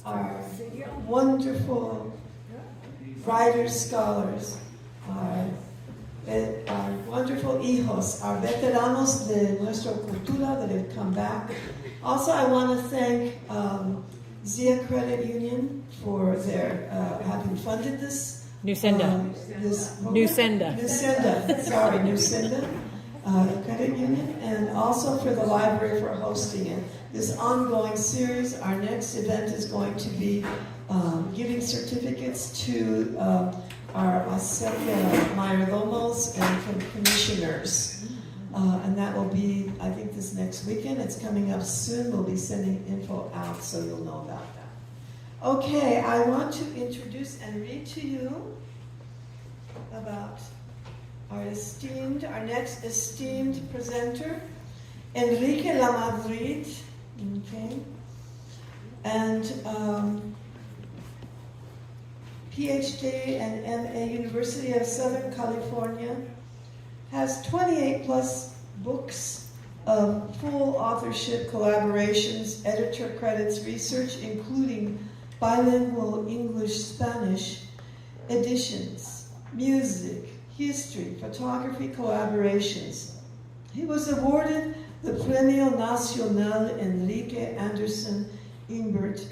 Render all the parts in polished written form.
our wonderful writers, scholars, our wonderful hijos, our veteranos de Nuestra Cultura that have come back. Also, I want to thank Zia Credit Union for their having funded this. Nusenda. Nusenda Credit Union, and also for the library for hosting it. This ongoing series, our next event is going to be giving certificates to our mayordomos and commissioners. And that will be, I think, this next weekend. It's coming up soon. We'll be sending info out so you'll know about that. Okay, I want to introduce and read to you about our next esteemed presenter, Enrique Lamadrid. Okay, and PhD and MA, University of Southern California, has 28 plus books of full authorship, collaborations, editor credits, research, including bilingual English-Spanish editions, music, history, photography, collaborations. He was awarded the Premio Nacional Enrique Anderson Imbert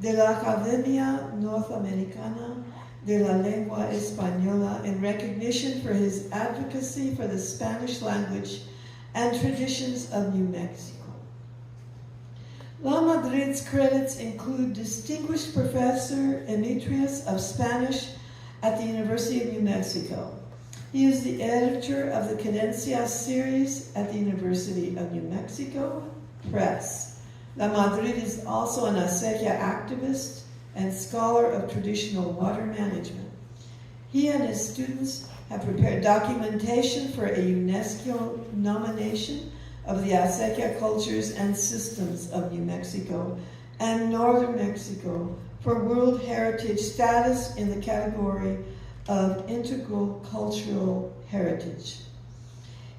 de la Academia Norteamericana de la Lengua Española in recognition for his advocacy for the Spanish language and traditions of New Mexico. Lamadrid's credits include Distinguished Professor Emeritus of Spanish at the University of New Mexico. He is the editor of the Cadencia series at the University of New Mexico Press. Lamadrid is also an acequia activist and scholar of traditional water management. He and his students have prepared documentation for a UNESCO nomination of the acequia cultures and systems of New Mexico and Northern Mexico for World Heritage status in the category of Integral Cultural Heritage.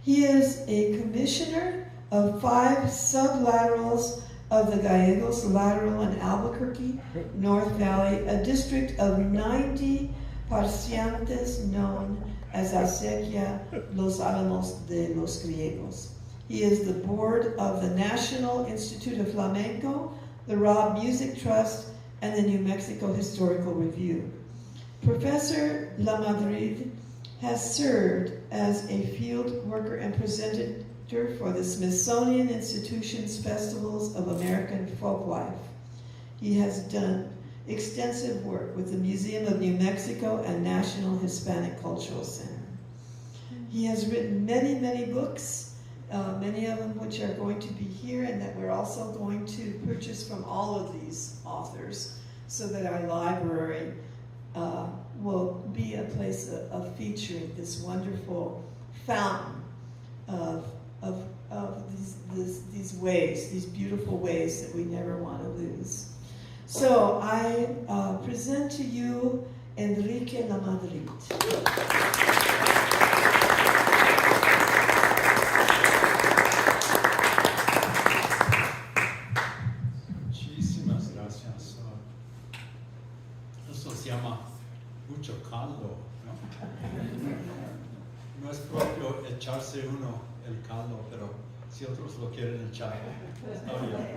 He is a commissioner of 5 sublaterals of the Gallegos Lateral in Albuquerque, North Valley, a district of 90 parciantes known as Acequia Los Alamos de los Griegos. He is the board of the National Institute of Flamenco, the Robb Music Trust, and the New Mexico Historical Review. Professor Lamadrid has served as a field worker and presenter for the Smithsonian Institution's Festivals of American Folklife. He has done extensive work with the Museum of New Mexico and National Hispanic Cultural Center. He has written many, many books, many of them which are going to be here and that we're also going to purchase from all of these authors so that our library will be a place of featuring this wonderful fountain of these ways, these beautiful ways that we never want to lose. So I present to you Enrique Lamadrid. Muchísimas gracias. Eso se llama mucho caldo, ¿no? No es propio echarse uno el caldo, pero si otros lo quieren echar, está bien.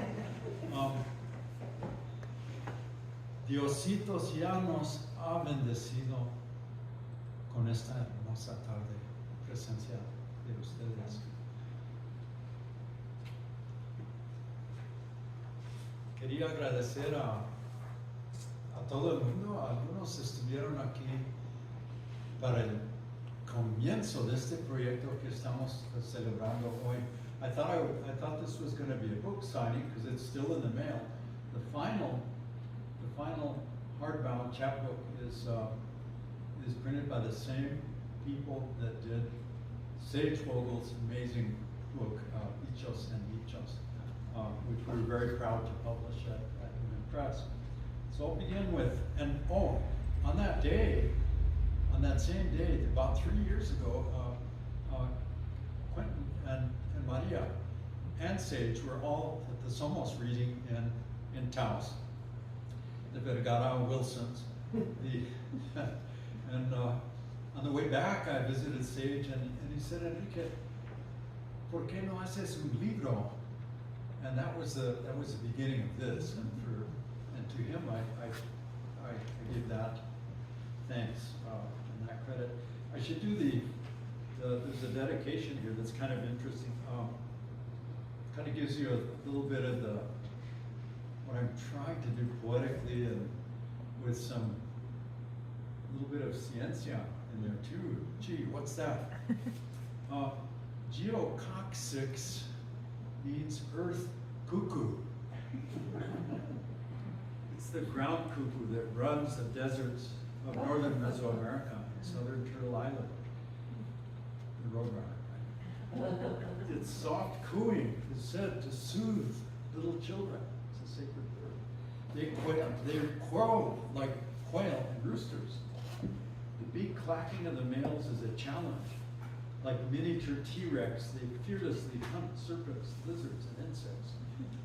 Diositos ya nos ha bendecido con esta hermosa tarde, presencia de ustedes. Quería agradecer a todo el mundo. Algunos estuvieron aquí para el comienzo de este proyecto que estamos celebrando hoy. I thought this was going to be a book signing because it's still in the mail. The final hardbound chapbook is printed by the same people that did Sage Vogel's amazing book, Ichos and Ichos, which we're very proud to publish at Human Press. So I'll begin with, on that same day, about 3 years ago, Quentin and Maria and Sage were all at the Somos reading in Taos. the Vergara Wilsons. And on the way back, I visited Sage, and he said, Enrique, ¿por qué no haces un libro? And that was the beginning of this. And to him, I give that thanks and that credit. I should do there's a dedication here that's kind of interesting. Kind of gives you a little bit of what I'm trying to do poetically and with some little bit of ciencia in there too. Gee, what's that? Geococcyx means earth cuckoo. It's the ground cuckoo that runs the deserts of northern Mesoamerica and southern Turtle Island. The roadrunner, right? Its soft cooing is said to soothe little children. It's a sacred bird. They crow like quail and roosters. The beak clacking of the males is a challenge. Like miniature T-Rex, they fearlessly hunt serpents, lizards, and insects.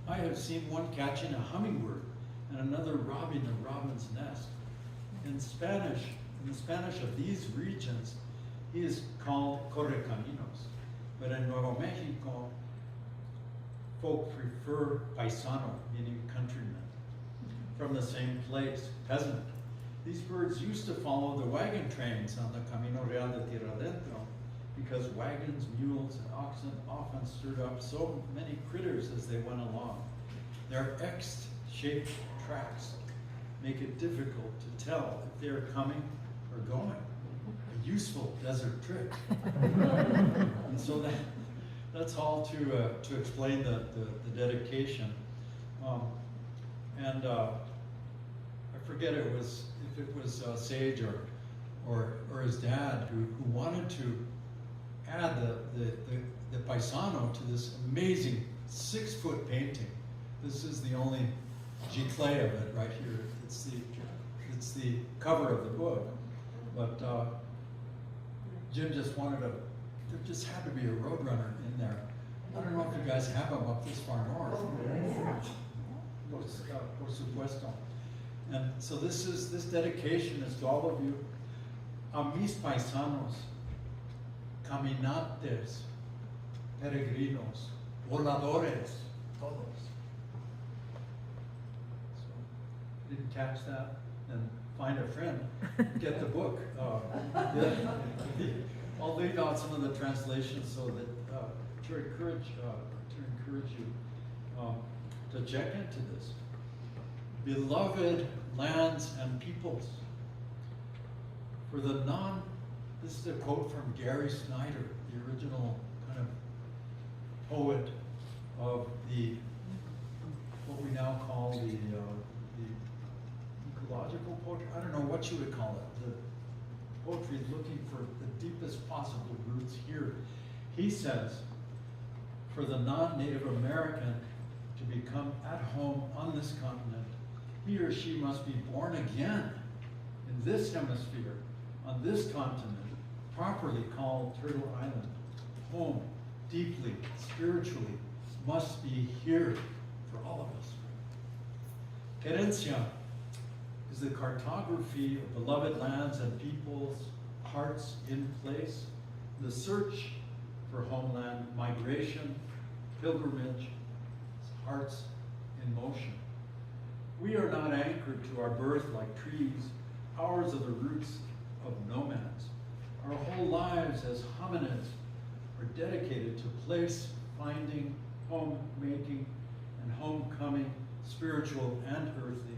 I have seen one catching a hummingbird and another robbing a robin's nest. In the Spanish of these regions, he is called correcaminos, but in Nuevo Mexico, folk prefer paisano, meaning countryman, from the same place, peasant. These birds used to follow the wagon trains on the Camino Real de Tierra Adentro because wagons, mules, and oxen often stirred up so many critters as they went along. Their X-shaped tracks make it difficult to tell if they're coming or going. A useful desert trick. And so that's all to explain the dedication. I forget if it was Sage or his dad who wanted to add the paisano to this amazing 6-foot painting. This is the only giclée of it right here. It's the cover of the book. But Jim just wanted there just had to be a roadrunner in there. I don't know if you guys have them up this far north. Por supuesto. And so this dedication is to all of you. A mis paisanos, caminantes, peregrinos, voladores, todos. So, didn't catch that? Then find a friend, get the book. I'll leave out some of the translations so that to encourage you to check into this. Beloved lands and peoples. This is a quote from Gary Snyder, the original kind of poet of what we now call the ecological poetry. I don't know what you would call it. The poetry is looking for the deepest possible roots here. He says, for the non-Native American to become at home on this continent, he or she must be born again in this hemisphere, on this continent, properly called Turtle Island. Home, deeply, spiritually, must be here for all of us. Querencia is the cartography of beloved lands and peoples, hearts in place, the search for homeland, migration, pilgrimage, hearts in motion. We are not anchored to our birth like trees. Ours are the roots of nomads. Our whole lives as hominids are dedicated to place finding, home making, and homecoming, spiritual and earthly.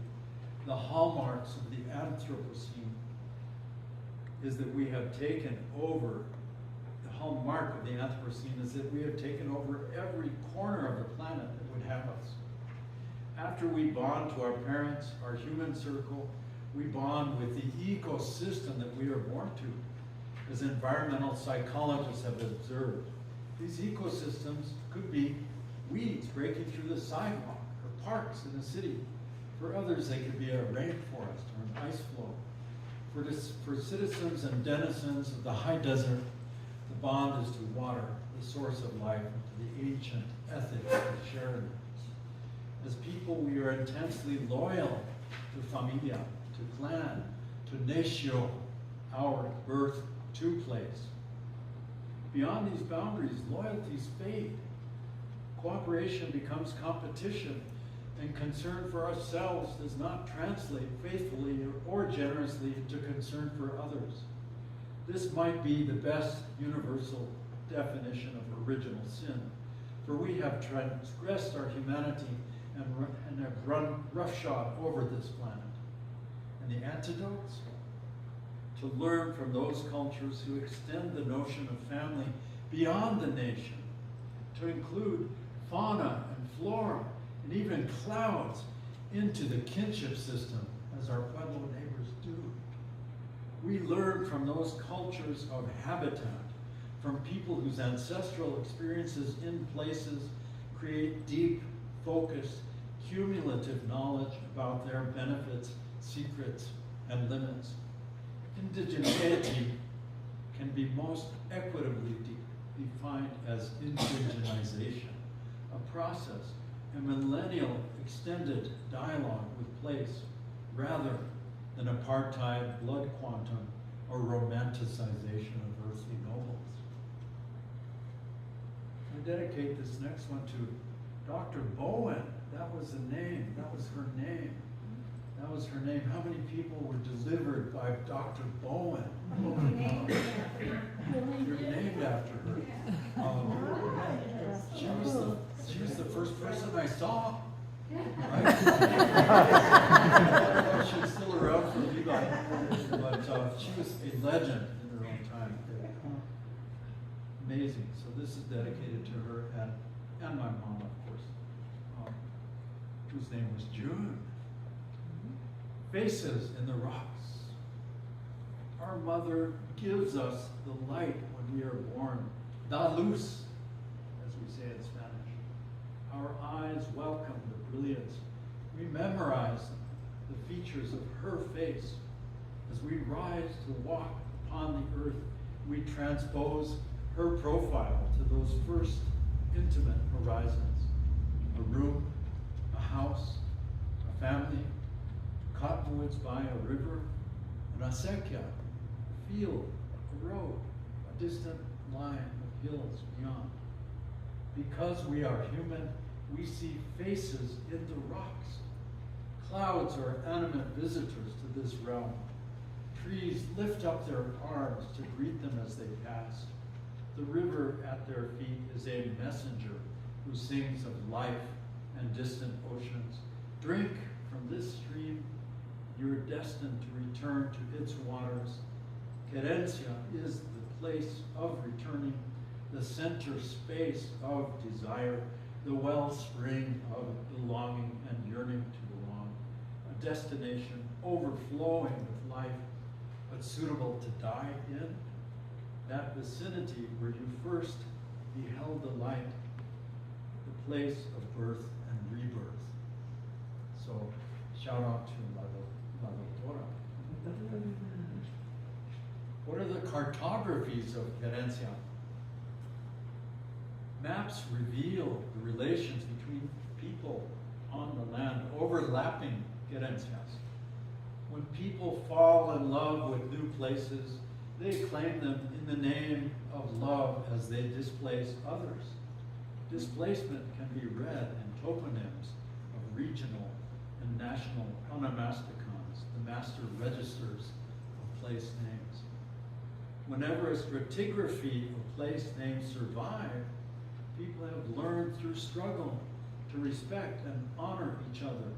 The hallmarks of the Anthropocene is that we have taken over, the hallmark of the Anthropocene is that we have taken over every corner of the planet that would have us. After we bond to our parents, our human circle, we bond with the ecosystem that we are born to. As environmental psychologists have observed, these ecosystems could be weeds breaking through the sidewalk or parks in a city. For others, they could be a rainforest or an ice flow. For citizens and denizens of the high desert, the bond is to water, the source of life, and to the ancient ethics of sharing. As people, we are intensely loyal to familia, to clan, to natio, our birth to place. Beyond these boundaries, loyalties fade. Cooperation becomes competition, and concern for ourselves does not translate faithfully or generously into concern for others. This might be the best universal definition of original sin, for we have transgressed our humanity and have run roughshod over this planet. And the antidotes? To learn from those cultures who extend the notion of family beyond the nation, to include fauna and flora and even clouds into the kinship system, as our Pueblo neighbors do. We learn from those cultures of habitat, from people whose ancestral experiences in places create deep, focused, cumulative knowledge about their benefits, secrets, and limits. Indigeneity can be most equitably defined as indigenization, a process, a millennial extended dialogue with place, rather than apartheid, blood quantum, or romanticization of earthly nobles. I dedicate this next one to Dr. Bowen. That was the name, that was her name. That was her name. How many people were delivered by Dr. Bowen? You're named after her. She was the first person I saw. Right? She's still around for Levi, but she was a legend in her own time. Amazing. So this is dedicated to her and my mom, of course, whose name was June. Faces in the rocks. Our mother gives us the light when we are born. Da luz, as we say in Spanish. Our eyes welcome the brilliance. We memorize the features of her face. As we rise to walk upon the earth, we transpose her profile to those first intimate horizons. A room, a house, a family, cottonwoods by a river, an acequia, a field, a road, a distant line of hills beyond. Because we are human, we see faces in the rocks. Clouds are animate visitors to this realm. Trees lift up their arms to greet them as they pass. The river at their feet is a messenger who sings of life and distant oceans. Drink from this stream. You're destined to return to its waters. Querencia is the place of returning, the center space of desire, the wellspring of belonging and yearning to belong, a destination overflowing with life, but suitable to die in. That vicinity where you first beheld the light, the place of birth and rebirth. So, shout out to La Doctora. What are the cartographies of Querencia? Maps reveal the relations between people on the land, overlapping Querencias. When people fall in love with new places, they claim them in the name of love as they displace others. Displacement can be read in toponyms of regional and national onomasticons, the master registers of place names. Whenever a stratigraphy of place names survive, people have learned through struggle to respect and honor each other.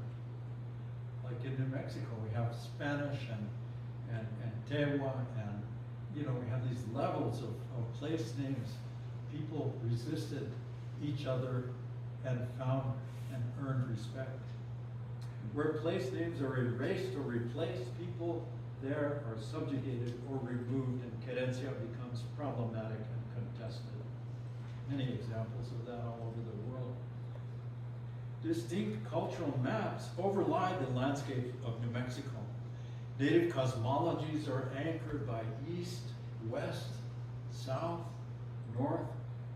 Like in New Mexico, we have Spanish and Tewa, and we have these levels of place names. People resisted each other and found and earned respect. Where place names are erased or replaced, people there are subjugated or removed, and Querencia becomes problematic and contested. Many examples of that all over the world. Distinct cultural maps overlie the landscape of New Mexico. Native cosmologies are anchored by east, west, south, north,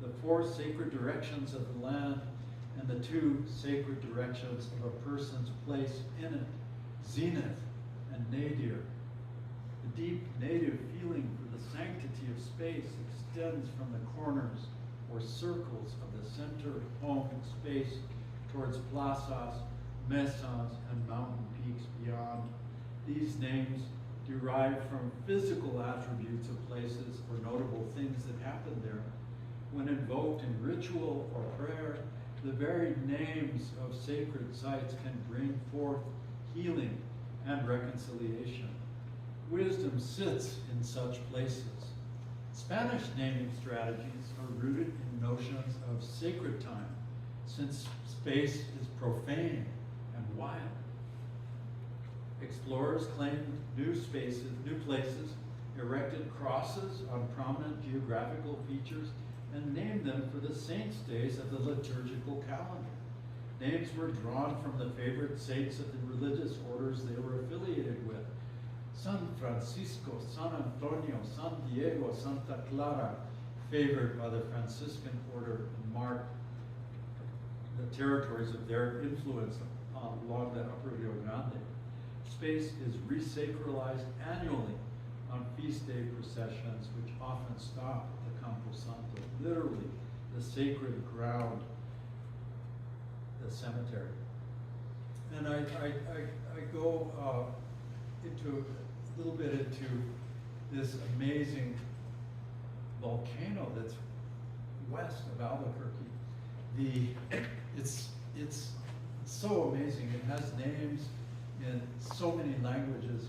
the four sacred directions of the land, and the two sacred directions of a person's place in it. zenith, and nadir. The deep native feeling for the sanctity of space extends from the corners or circles of the center home space towards plazas, mesas, and mountain peaks beyond. These names derive from physical attributes of places or notable things that happen there. When invoked in ritual or prayer, the very names of sacred sites can bring forth healing and reconciliation. Wisdom sits in such places. Spanish naming strategies are rooted in notions of sacred time, since space is profane and wild. Explorers claimed new places, erected crosses on prominent geographical features, and named them for the saints' days of the liturgical calendar. Names were drawn from the favorite saints of the religious orders they were affiliated with. San Francisco, San Antonio, San Diego, Santa Clara, favored by the Franciscan order, and marked the territories of their influence along the upper Rio Grande. Space is resacralized annually on feast day processions, which often stop at the Campo Santo, literally the sacred ground, the cemetery. And I go into a little bit into this amazing volcano that's west of Albuquerque. It's so amazing. It has names in so many languages.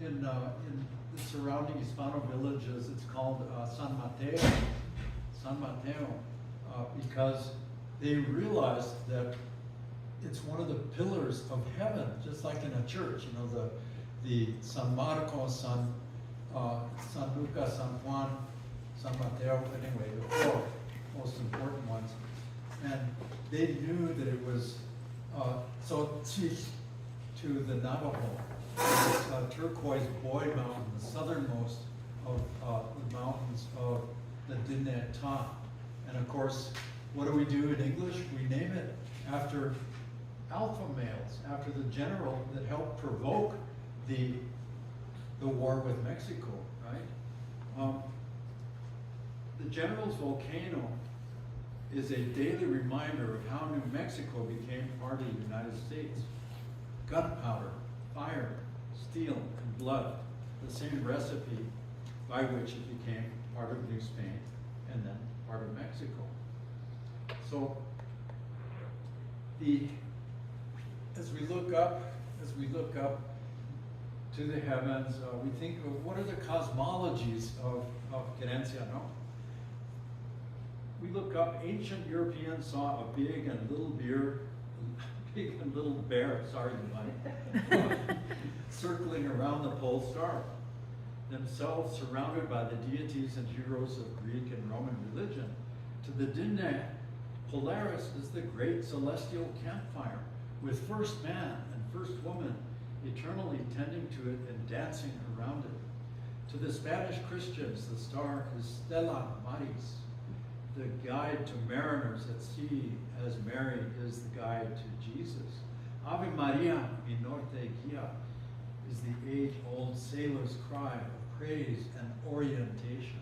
In the surrounding Hispano villages, it's called San Mateo, because they realized that it's one of the pillars of heaven, just like in a church. You know, the San Marcos, San Lucas, San Juan, San Mateo. Anyway, the four most important ones, and they knew that it was so to the Navajo. This turquoise Boyd Mountain, the southernmost of the mountains of the Diné Ta. And of course, what do we do in English? We name it after alpha males, after the general that helped provoke the war with Mexico, right? The general's volcano is a daily reminder of how New Mexico became part of the United States. Gunpowder, fire, steel, and blood, the same recipe by which it became part of New Spain and then part of Mexico. So as we look up to the heavens, we think of what are the cosmologies of Querencia, no? We look up, ancient Europeans saw a big and little bear, sorry, Mike, circling around the pole star, themselves surrounded by the deities and heroes of Greek and Roman religion. To the Diné, Polaris is the great celestial campfire, with first man and first woman eternally tending to it and dancing around it. To the Spanish Christians, the star is Stella Maris, the guide to mariners at sea, as Mary is the guide to Jesus. Ave Maria, mi norte guia, is the age-old sailor's cry of praise and orientation.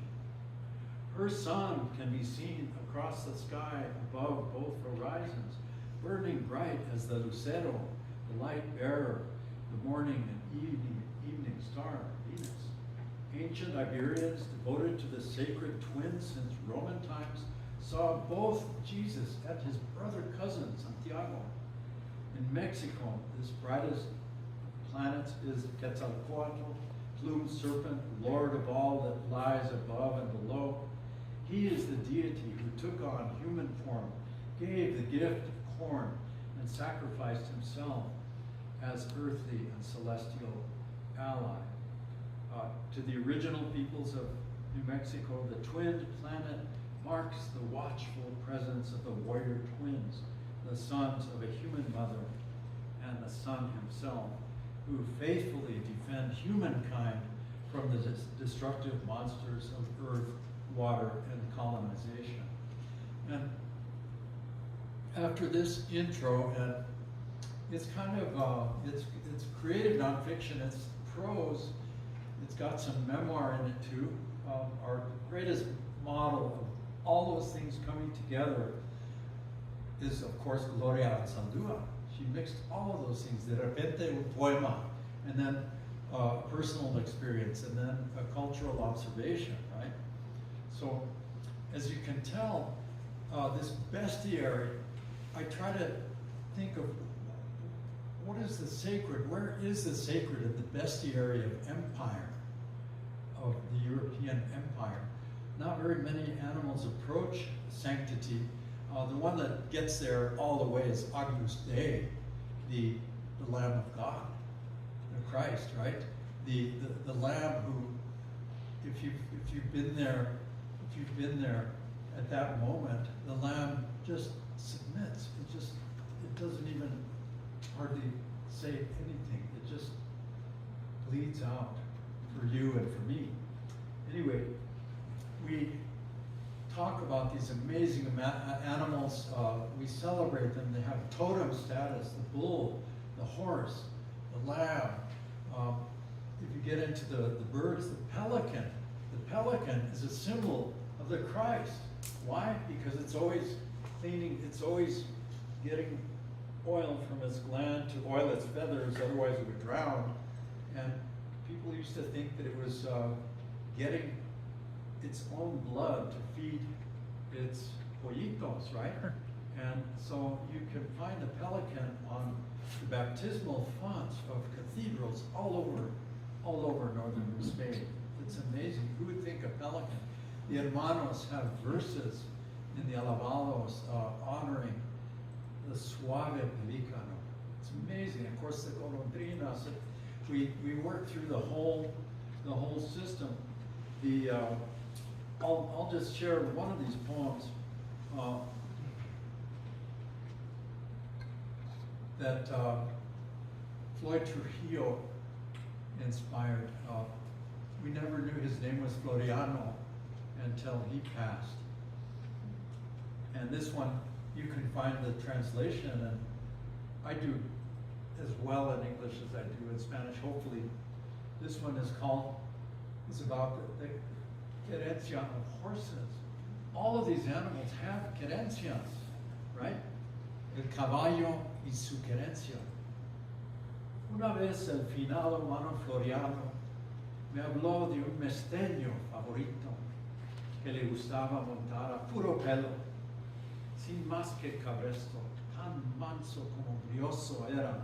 Her sun can be seen across the sky above both horizons, burning bright as the Lucero, the light bearer, the morning and evening star, Venus. Ancient Iberians devoted to the sacred twin since Roman times saw both Jesus and his brother cousin, Santiago. In Mexico, this brightest of planets is Quetzalcoatl, plumed serpent, lord of all that lies above and below. He is the deity who took on human form, gave the gift of corn, and sacrificed himself as earthly and celestial ally. To the original peoples of New Mexico, the twinned planet marks the watchful presence of the warrior twins, the sons of a human mother and the sun himself, who faithfully defend humankind from the destructive monsters of earth, water, and colonization. And after this intro, and it's kind of, it's creative nonfiction, it's prose, it's got some memoir in it too. Our greatest model of all those things coming together is, of course, Gloria Anzaldúa. She mixed all of those things, de repente un poema, and then personal experience, and then a cultural observation, right? So, as you can tell, this bestiary, I try to think of what is the sacred, where is the sacred in the bestiary of empire, of the European empire? Not very many animals approach sanctity. The one that gets there all the way is Agnus Dei, the Lamb of God, the Christ, right? The Lamb who, if you've been there at that moment, the Lamb just submits. It doesn't even hardly say anything. It just bleeds out for you and for me. Anyway, we talk about these amazing animals. We celebrate them. They have totem status: the bull, the horse, the lamb. If you get into the birds, the pelican. The pelican is a symbol of the Christ. Why? Because it's always cleaning. It's always getting oil from its gland to oil its feathers. Otherwise, it would drown. And people used to think that it was getting its own blood to feed its pollitos, right? And so you can find the pelican on the baptismal fonts of cathedrals all over northern Spain. It's amazing. Who would think a pelican? The hermanos have verses in the alabados honoring the suave pelicano. It's amazing. Of course, the golondrinas. We work through the whole system. I'll just share one of these poems that Floyd Trujillo inspired. We never knew his name was Floriano until he passed. And this one, you can find the translation, and I do as well in English as I do in Spanish, hopefully. This one is about the querencia of horses. All of these animals have querencias, right? El caballo y su querencia. Una vez el finado Mano Floriano me habló de un mesteño favorito que le gustaba montar a puro pelo, sin más que cabresto, tan manso como brioso era.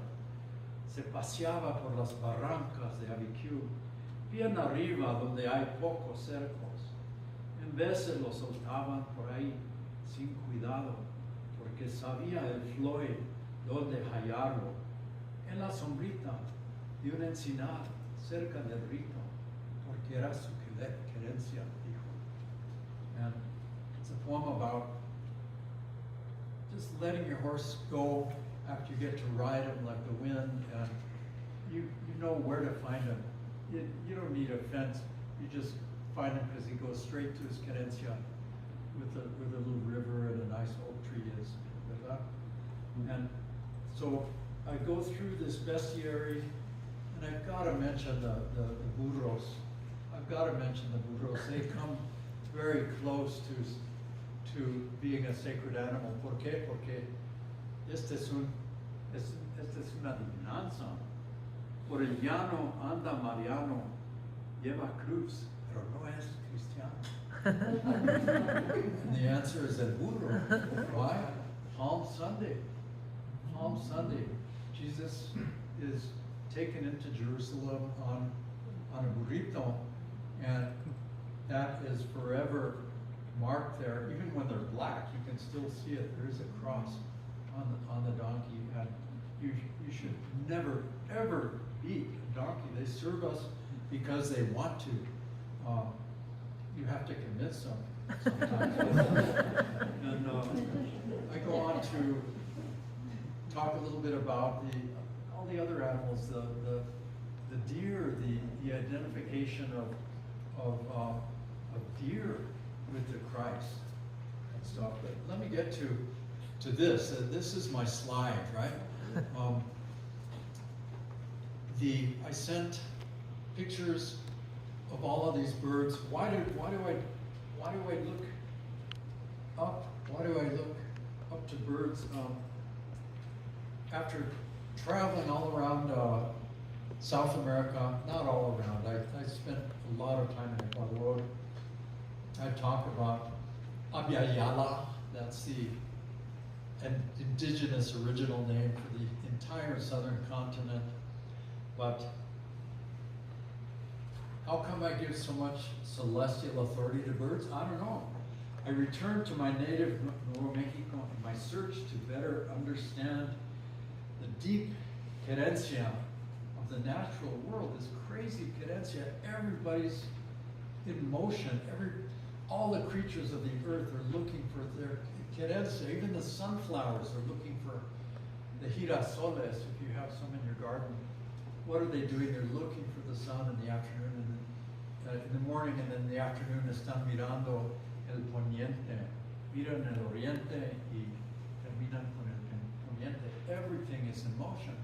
Se paseaba por las barrancas de Abiquiu, bien arriba donde hay pocos cercos. En veces lo soltaban por ahí sin cuidado, porque sabía el Floyd dónde hallarlo, en la sombrita de un encinar cerca del rito, porque era su querencia, dijo. And it's a poem about just letting your horse go after you get to ride him like the wind, and you know where to find him. You don't need a fence. You just find him because he goes straight to his querencia with a little river and a nice oak tree is with that. And so I go through this bestiary, and I've got to mention the burros. I've got to mention the burros. They come very close to being a sacred animal. ¿Por qué? Porque esta es una adivinanza. Por el llano anda Mariano, lleva cruz, pero no es cristiano. And the answer is el burro. Why? Palm Sunday. Palm Sunday. Jesus is taken into Jerusalem on a burrito, and that is forever marked there. Even when they're black, you can still see it. There is a cross on the donkey, and you should never ever beat a donkey. They serve us because they want to. You have to convince them sometimes. And I go on to talk a little bit about all the other animals, the deer, the identification of deer with the Christ and stuff. But let me get to this. This is my slide, right? I sent pictures of all of these birds. Why do I look up? Why do I look up to birds? After traveling all around South America, not all around, I spent a lot of time in Ecuador. I talk about Abya, that's the indigenous original name for the entire southern continent. But how come I give so much celestial authority to birds? I don't know. I returned to my native Nuevo Mexico in my search to better understand the deep querencia of the natural world, this crazy querencia. Everybody's in motion. All the creatures of the earth are looking for their querencia. Even the sunflowers are looking for the girasoles, if you have some in your garden. What are they doing? They're looking for the sun in the afternoon, and then, in the morning, and then in the afternoon, están mirando el poniente. Miran el oriente y terminan con el poniente. Everything is in motion.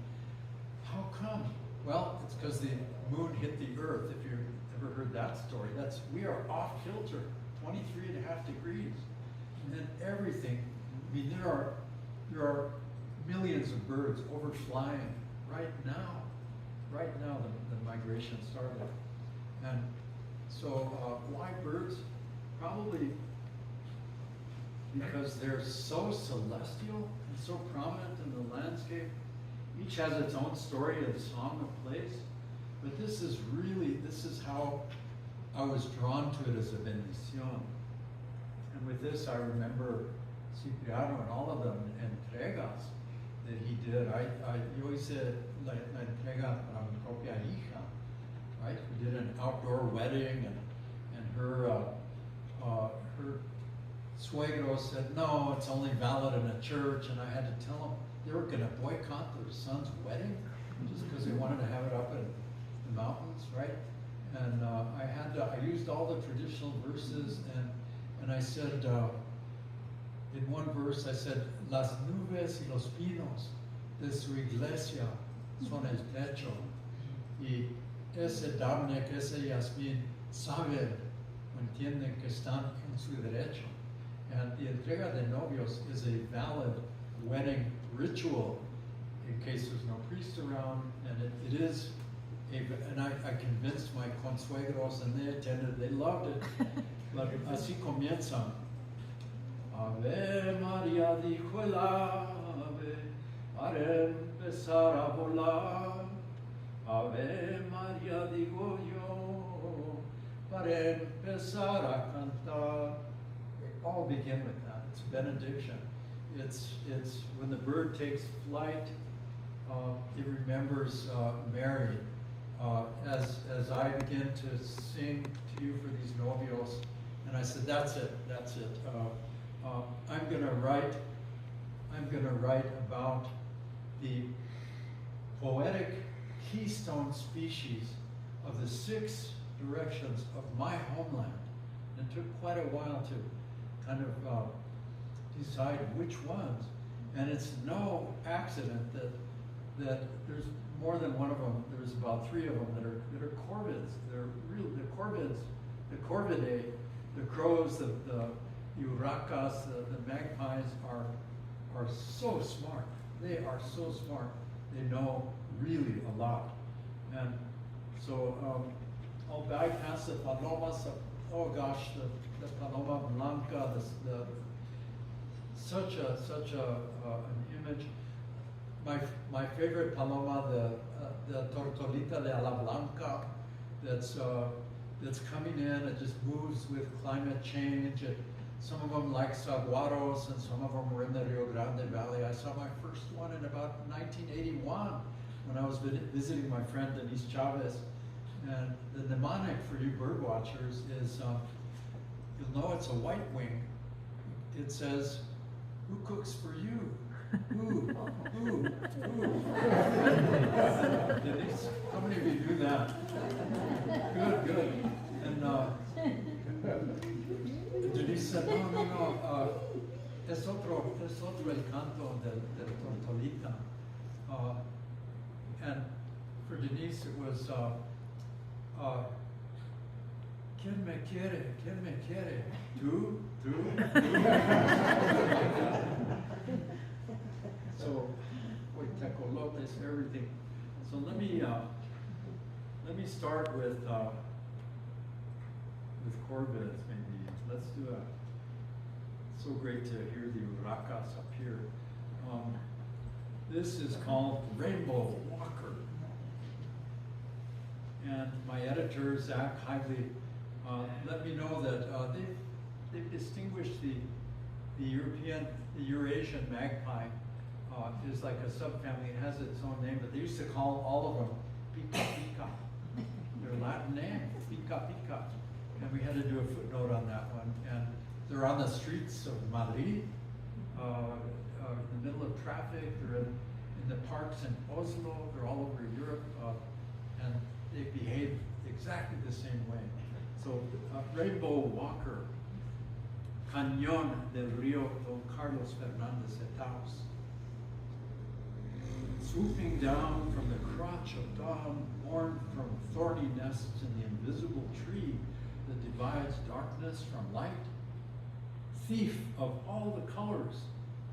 How come? Well, it's because the moon hit the earth. If you've ever heard that story, we are off kilter, 23.5 degrees. And then everything, I mean, there are millions of birds overflying right now. Right now, the migration started. And so, why birds? Probably because they're so celestial and so prominent in the landscape. Each has its own story of song of place. But this is how I was drawn to it as a bendición. And with this, I remember Cipriano and all of them entregas that he did. Yo hice la entrega para mi propia hija, right? We did an outdoor wedding, and her suegro said, no, it's only valid in a church, and I had to tell them they were going to boycott their son's wedding just because they wanted to have it up in the mountains, right? And I used all the traditional verses, and I said, in one verse, I said, las nubes y los pinos de su iglesia son el techo, y ese damne, ese yasmin, saben o entienden que están en su derecho. And the entrega de novios is a valid wedding ritual in case there's no priest around, and it is and I convinced my consuegros, and they attended, they loved it. But así comienza. Ave María dijo el ave, para empezar a volar. Ave María digo yo, para empezar a cantar. They all begin with that. It's a benediction. It's when the bird takes flight, it remembers Mary. As I begin to sing to you for these novios, and I said, that's it. I'm gonna write about the poetic keystone species of the 6 directions of my homeland. And it took quite a while to kind of decide which ones. And it's no accident that there's more than one of them. There's about 3 of them that are corvids. The corvids, the corvidae, the crows, the urracas, the magpies are so smart. They are so smart. They know really a lot. And so I'll bypass the palomas. Oh gosh, the paloma blanca, such an image. My favorite paloma, the tortolita de ala blanca, that's coming in. It just moves with climate change. Some of them like saguaros, and some of them were in the Rio Grande Valley. I saw my first one in about 1981 when I was visiting my friend Denise Chavez. And the mnemonic for you bird watchers is, you'll know it's a white wing. It says, who cooks for you? Who? Denise, how many of you do that? Good. And Denise said, no, es otro el canto del tortolita. And for Denise, it was ¿Quién me quiere? ¿Quién me quiere? ¿Tú? ¿Tú? So, boy, tecolotes, everything. So let me start with Corvus, maybe. Let's do a. So great to hear the urracas up here. This is called Rainbow Walker. And my editor, Zach Hively, let me know that they've distinguished the Eurasian magpie is like a subfamily. It has its own name, but they used to call all of them Pica Pica. Their Latin name, Pica Pica. And we had to do a footnote on that one. And they're on the streets of Madrid, in the middle of traffic. They're in the parks in Oslo. They're all over Europe, and they behave exactly the same way. So, Rainbow Walker, Cañón del Río Don Carlos Fernández de Taos. Swooping down from the crotch of dawn, born from thorny nests in the invisible tree that divides darkness from light, thief of all the colors,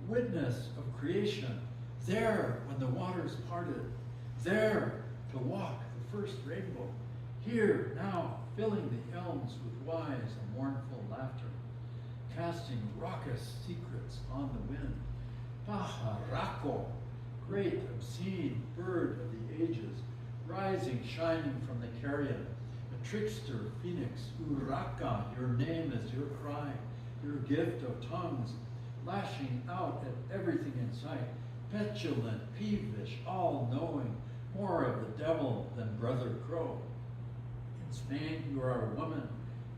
witness of creation, there when the waters parted, there to walk the first rainbow, here now filling the elms with wise and mournful laughter, casting raucous secrets on the wind. Pajaraco, great obscene bird of the ages, rising shining from the carrion, a trickster phoenix, Urraca, your name is your cry, your gift of tongues, lashing out at everything in sight, petulant, peevish, all-knowing, more of the devil than Brother Crow. In Spain, you are a woman,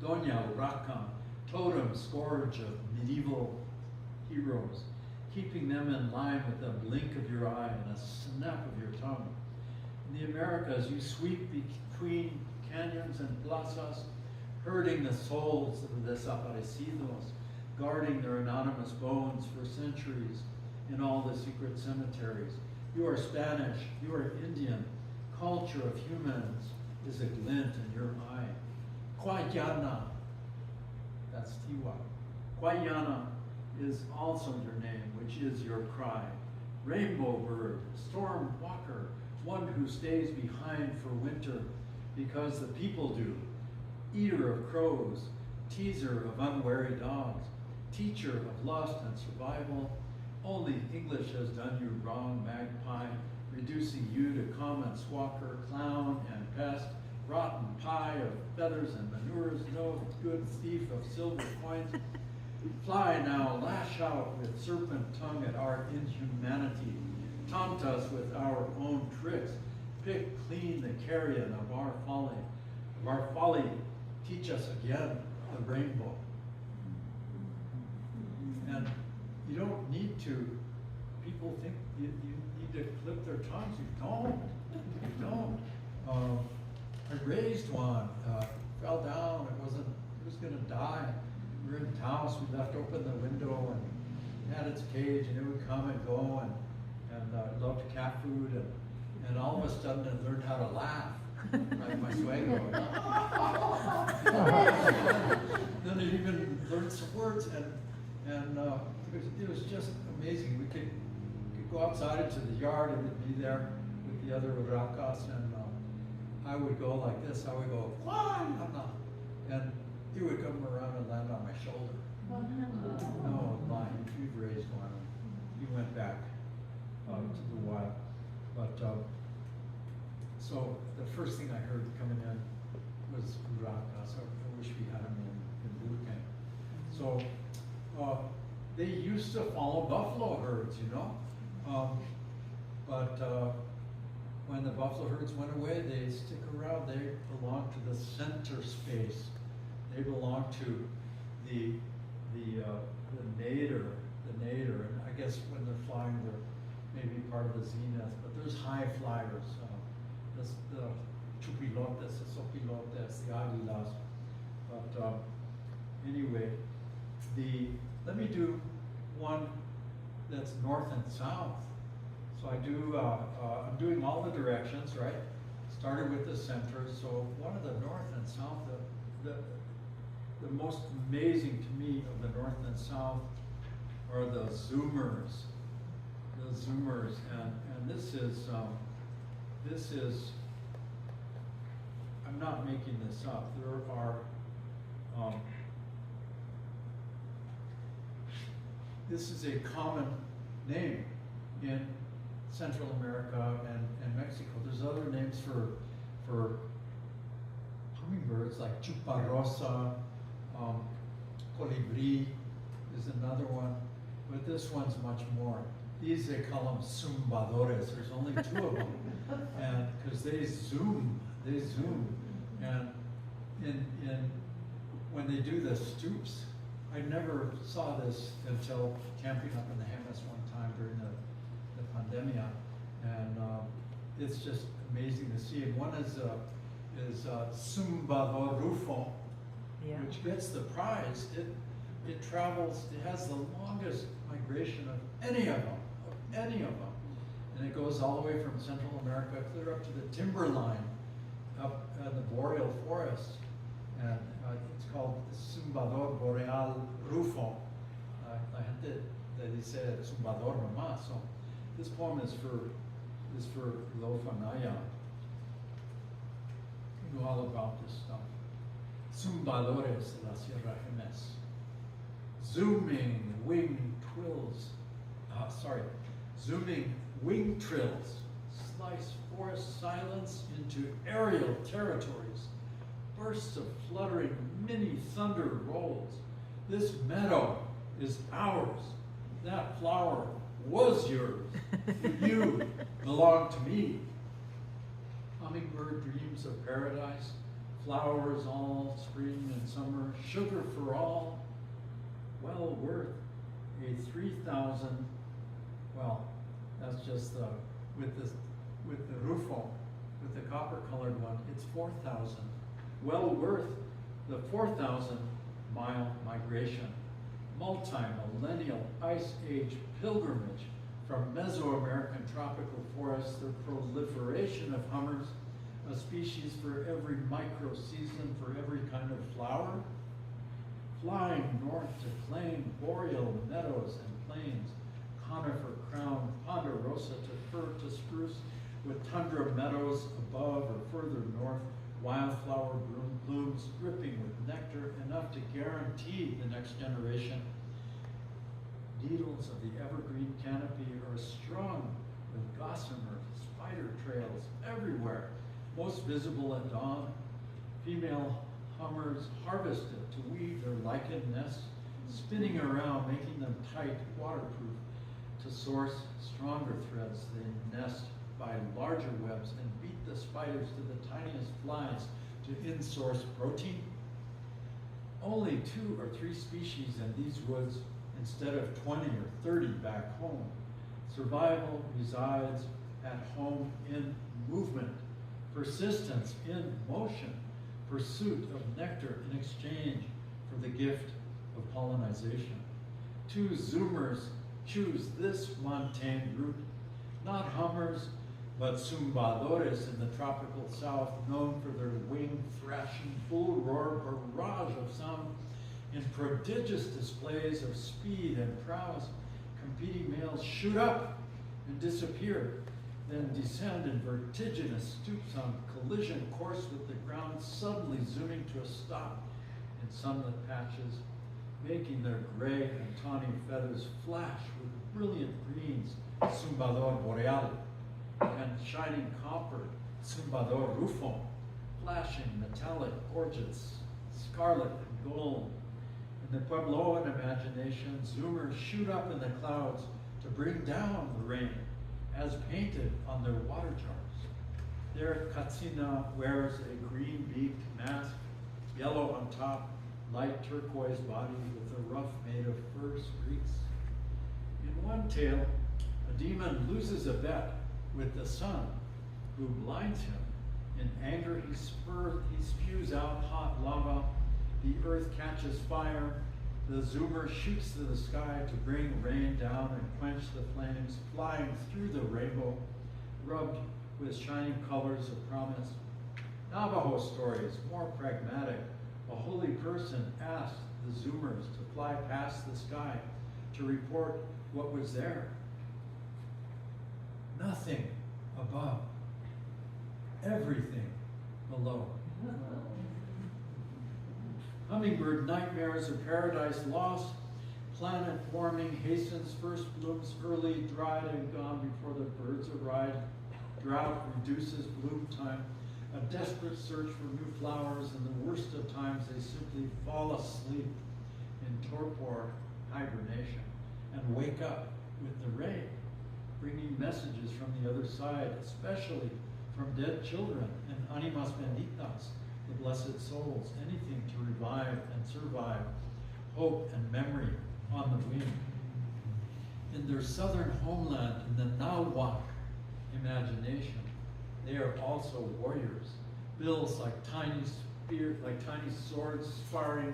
Doña Urraca, totem scourge of medieval heroes, keeping them in line with a blink of your eye and a snap of your tongue. In the Americas, you sweep between canyons and plazas, herding the souls of the desaparecidos, guarding their anonymous bones for centuries in all the secret cemeteries. You are Spanish, you are Indian. Culture of humans is a glint in your eye. Guayana, that's Tiwa. Guayana is also your name, which is your cry. Rainbow bird, storm walker, one who stays behind for winter because the people do. Eater of crows, teaser of unwary dogs, teacher of lust and survival. Only English has done you wrong, magpie, reducing you to common squawker, clown and pest, rotten pie of feathers and manures, no good thief of silver coins. Fly now, lash out with serpent tongue at our inhumanity. Taunt us with our own tricks. Pick clean the carrion of our folly. Of our folly, teach us again the rainbow. And you don't need to, people think you need to clip their tongues. You don't. You don't. I raised one, fell down, it was gonna die. We were in Taos, we left open the window and had its cage, and it would come and go, and it loved cat food, and all of a sudden it learned how to laugh, like my suegro. Then it even learned some words, and it was just amazing. We could go outside into the yard, and it'd be there with the other urracas, and I would go like this. I would go, Guayana, and he would come around and land on my shoulder. No, mine. We've raised one. He went back to the wild. But so the first thing I heard coming in was urracas. So I wish we had them in Burkina. So they used to follow buffalo herds, you know. But when the buffalo herds went away, they stick around. They belong to the center space. They belong to the nadir, and I guess when they're flying, they're maybe part of the zenith. But there's high flyers, the chupilotes, the sopilotes, the aguilas. But anyway, let me do one that's north and south. So I do, I'm doing all the directions, right? started with the center. So one of the north and south, the most amazing to me of the north and south are the Zoomers. The Zoomers, and this is, I'm not making this up. There are, this is a common name in Central America and Mexico. There's other names for hummingbirds like chuparrosa, colibri is another one, but this one's much more. These they call them zumbadores. There's only 2 of them, and because they zoom, and when they do the stoops, I never saw this until camping up in the Jemez one time during the pandemia, and it's just amazing to see. And one is Zumbador Rufo, which gets the prize. It travels. It has the longest migration of any of them, and it goes all the way from Central America clear up to the timberline, up in the boreal forest, and it's called Zumbador Boreal Rufo. La gente le dice Zumbador nomás. So this poem is for Lofanaya. You know all about this stuff. Zumbadores de la Sierra Jemez. Zooming wing trills slice forest silence into aerial territories. Bursts of fluttering mini thunder rolls. This meadow is ours. That flower was yours. You belong to me. Hummingbird dreams of paradise. Flowers all spring and summer. Sugar for all. Well worth a 3,000. Well, that's just with the Rufo, with the copper colored one, it's 4,000. Well worth the 4,000 mile migration. Multi-millennial ice age pilgrimage from Mesoamerican tropical forests, the proliferation of hummers, a species for every micro season, for every kind of flower, flying north to claim boreal meadows and plains, conifer crown ponderosa to fir to spruce, with tundra meadows above or further north, wildflower blooms dripping with nectar enough to guarantee the next generation. Needles of the evergreen canopy are strung with gossamer spider trails everywhere, most visible at dawn. Female hummers harvested to weave their lichen nests, spinning around, making them tight, waterproof. To source stronger threads, they nest by larger webs and beat the spiders to the tiniest flies to in-source protein. Only 2 or 3 species in these woods instead of 20 or 30 back home. Survival resides at home in movement, persistence in motion, pursuit of nectar in exchange for the gift of pollinization. 2 Zoomers choose this montane route, not hummers, but zumbadores in the tropical south, known for their wing-thrashing, full-roar barrage of sound in prodigious displays of speed and prowess. Competing males shoot up and disappear, then descend in vertiginous stoops on collision course with the ground, suddenly zooming to a stop in sunlit patches, making their gray and tawny feathers flash with brilliant greens, Zumbador Boreal, and shining copper, Zumbador Rufo, flashing metallic gorgets, scarlet and gold. In the Puebloan imagination, Zoomers shoot up in the clouds to bring down the rain, as painted on their water jars. Their Katsina wears a green-beaked mask, yellow on top, light turquoise body with a ruff made of fur streaks. In one tale, a demon loses a bet with the sun, who blinds him. In anger, he spews out hot lava. The earth catches fire. The Zoomer shoots to the sky to bring rain down and quench the flames, flying through the rainbow, rubbed with shining colors of promise. Navajo stories, more pragmatic. A holy person asked the Zoomers to fly past the sky to report what was there. Nothing above, everything below. Hummingbird nightmares of paradise lost. Planet warming hastens first blooms early, dried and gone before the birds arrive. Drought reduces bloom time. A desperate search for new flowers. In the worst of times, they simply fall asleep in torpor hibernation and wake up with the rain, bringing messages from the other side, especially from dead children and animas benditas, the blessed souls, anything to revive and survive, hope and memory on the wind. In their southern homeland, in the Nahuatl imagination, they are also warriors, bills like tiny swords sparring.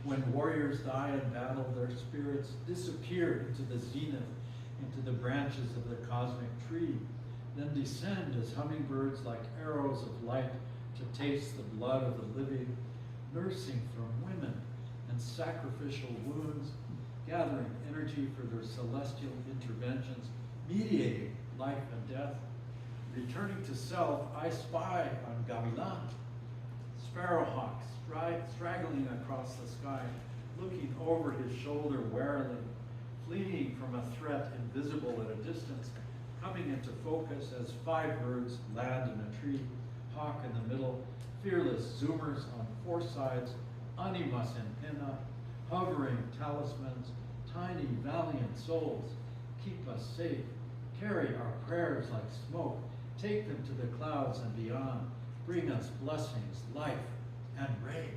When warriors die in battle, their spirits disappear into the zenith, into the branches of the cosmic tree, then descend as hummingbirds like arrows of light to taste the blood of the living, nursing from women and sacrificial wounds, gathering energy for their celestial interventions, mediating life and death. Returning to self, I spy on Gavilan, sparrowhawks straggling across the sky, looking over his shoulder warily, fleeing from a threat invisible at a distance, coming into focus as 5 birds land in a tree, hawk in the middle, fearless zoomers on 4 sides, animas in pena, hovering talismans, tiny valiant souls, keep us safe, carry our prayers like smoke, take them to the clouds and beyond, bring us blessings, life, and rain.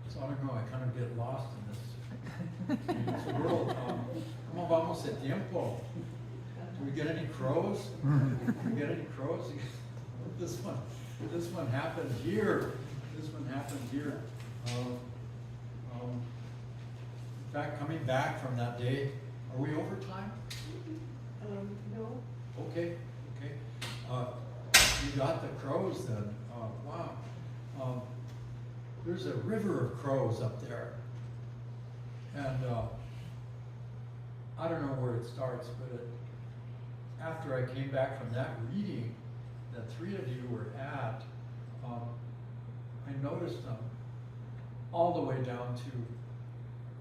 So I don't know, I kind of get lost in this world. ¿Cómo vamos de tiempo? Do we get any crows? Do we get any crows? This one happened here. This one happened here. In fact, coming back from that day, are we over time? No. Okay. You got the crows then. Wow. There's a river of crows up there. And I don't know where it starts, but after I came back from that reading that 3 of you were at, I noticed them all the way down to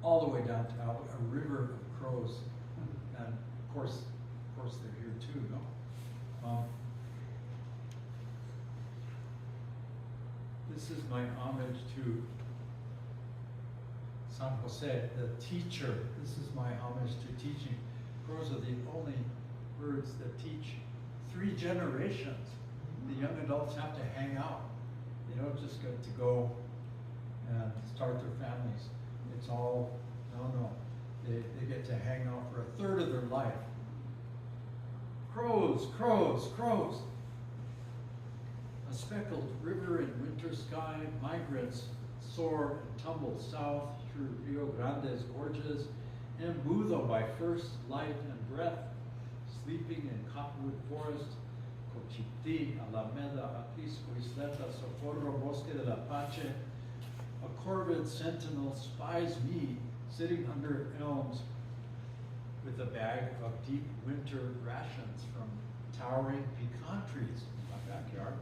a river of crows. And of course they're here too, no? This is my homage to San Jose, the teacher. This is my homage to teaching. Crows are the only birds that teach 3 generations. The young adults have to hang out. They don't just get to go and start their families. It's all, no. They get to hang out for a third of their life. Crows. A speckled river in winter sky, migrants soar and tumble south through Rio Grande's gorges, Embudo by first light and breath, sleeping in cottonwood forest, Cochiti, Alameda, Apisco, Isleta, Socorro, Bosque del Apache. A corvid sentinel spies me sitting under elms with a bag of deep winter rations from towering pecan trees in my backyard.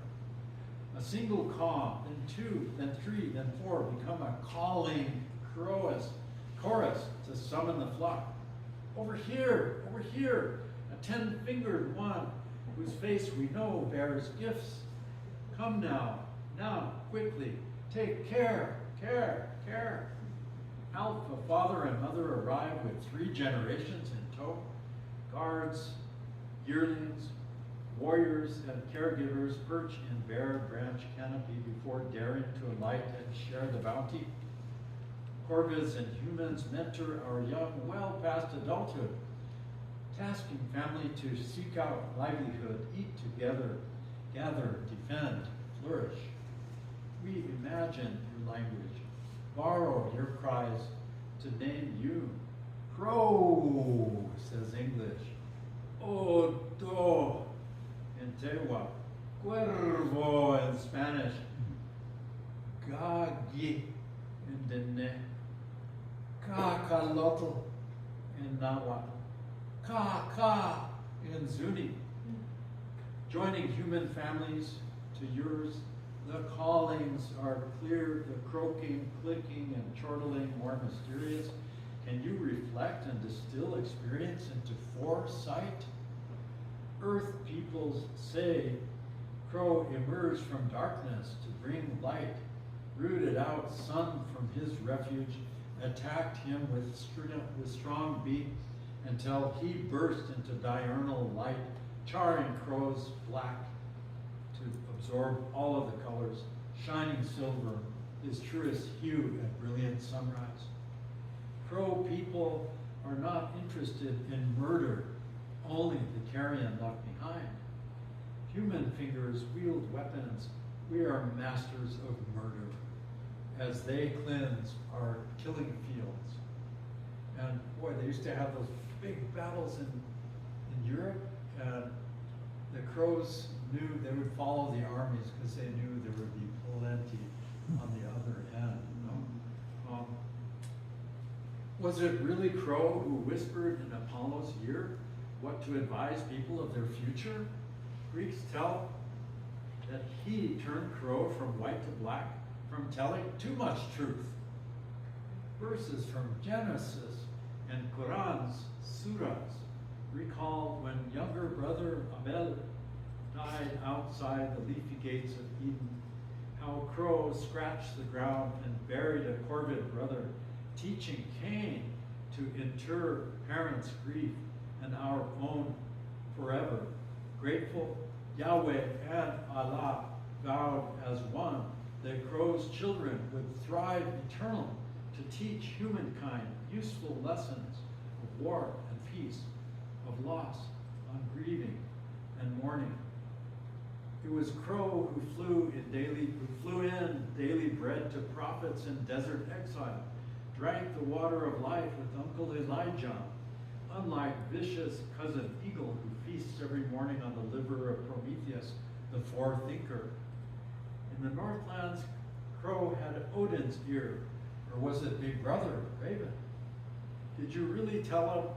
A single caw, then 2, then 3, then 4 become a calling chorus to summon the flock. Over here, a 10-fingered one whose face we know bears gifts. Come now, quickly, take care. Alpha, father, and mother arrive with 3 generations in tow. Guards, yearlings, warriors, and caregivers perch in bare branch canopy before daring to alight and share the bounty. Corvids and humans mentor our young well past adulthood, tasking family to seek out livelihood, eat together, gather, defend, flourish. We imagine your language, borrow your cries to name you. Crow, says English. Odo in Tewa, cuervo in Spanish, gagi in Dene, cacalotl in Nahuatl, ka in Zuni. Joining human families to yours, the callings are clear, the croaking, clicking, and chortling more mysterious. Can you reflect and distill experience into foresight? Earth peoples say Crow emerged from darkness to bring light, rooted out sun from his refuge, attacked him with strong beak until he burst into diurnal light, charring Crow's black to absorb all of the colors, shining silver, his truest hue at brilliant sunrise. Crow people are not interested in murder, only the carrion left behind. Human fingers wield weapons. We are masters of murder as they cleanse our killing fields. And boy, they used to have those big battles in Europe, and the Crows knew they would follow the armies because they knew there would be plenty on the other end. You know? Was it really Crow who whispered in Apollo's ear what to advise people of their future? Greeks tell that he turned Crow from white to black, from telling too much truth. Verses from Genesis and Quran's surahs recall when younger brother Abel died outside the leafy gates of Eden, how Crow scratched the ground and buried a corvid brother, teaching Cain to inter parents' grief and our own forever. Grateful, Yahweh and Allah vowed as one that Crow's children would thrive eternal to teach humankind useful lessons of war and peace, of loss, on grieving and mourning. It was Crow who flew in daily bread to prophets in desert exile, drank the water of life with Uncle Elijah, unlike vicious cousin Eagle who feasts every morning on the liver of Prometheus, the forethinker. In the Northlands, Crow had Odin's ear, or was it Big Brother, Raven? Did you really tell him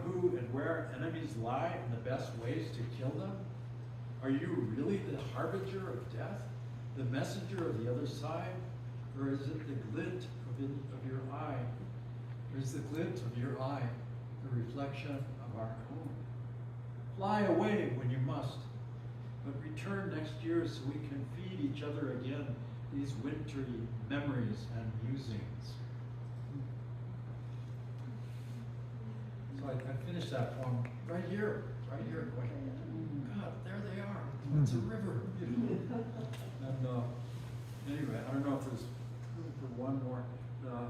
who and where enemies lie and the best ways to kill them? Are you really the harbinger of death, the messenger of the other side? Or is it the glint of your eye? Or is the glint of your eye the reflection of our own? Fly away when you must, but return next year so we can feed each other again these wintry memories and musings. So I finished that poem right here, going, God, there they are. It's a river. And anyway, I don't know if there's room for one more. Or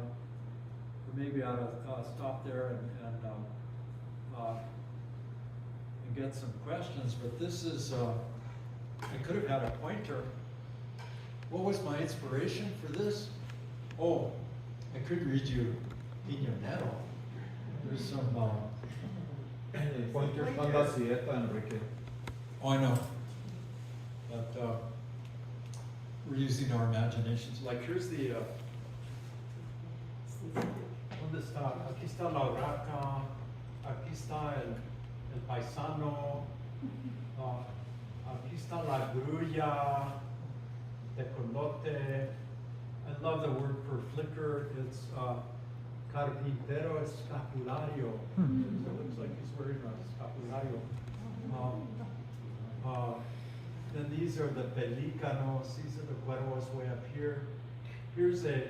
maybe I ought to stop there and get some questions. But this is, I could have had a pointer. What was my inspiration for this? Oh, I could read you Piñonero. There's some. Pointer Fantasyeta, Enrique. Oh, I know. But we're using our imaginations. Like, here's the. ¿Dónde está? Aquí está la urraca, aquí está el paisano, aquí está la grulla, tecolote. I love the word for flicker. It's carpintero escapulario. So it looks like he's wearing a escapulario. Then these are the pelícanos. These are the cuervos way up here. Here's a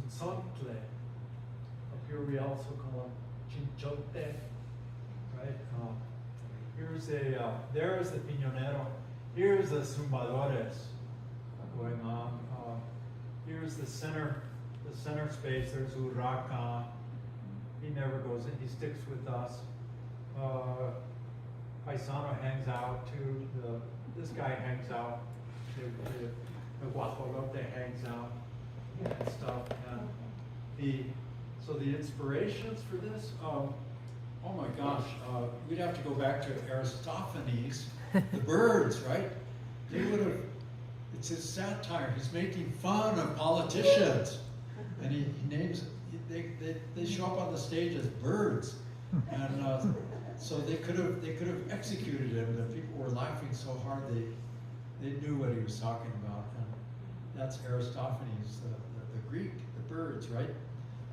Tzontle. Up here we also call them chinchote, right? There's the piñonero. Here's the zumbadores going on. Here's the center space. There's Urraca. He never goes in. He sticks with us. Paisano hangs out too. This guy hangs out. The guajolote hangs out and stuff. And So the inspirations for this, oh my gosh, we'd have to go back to Aristophanes, the birds, right? They would have, it's his satire. He's making fun of politicians. And he names, they show up on the stage as birds. And so they could have executed him. The people were laughing so hard they knew what he was talking about. And that's Aristophanes, the Greek, the birds, right?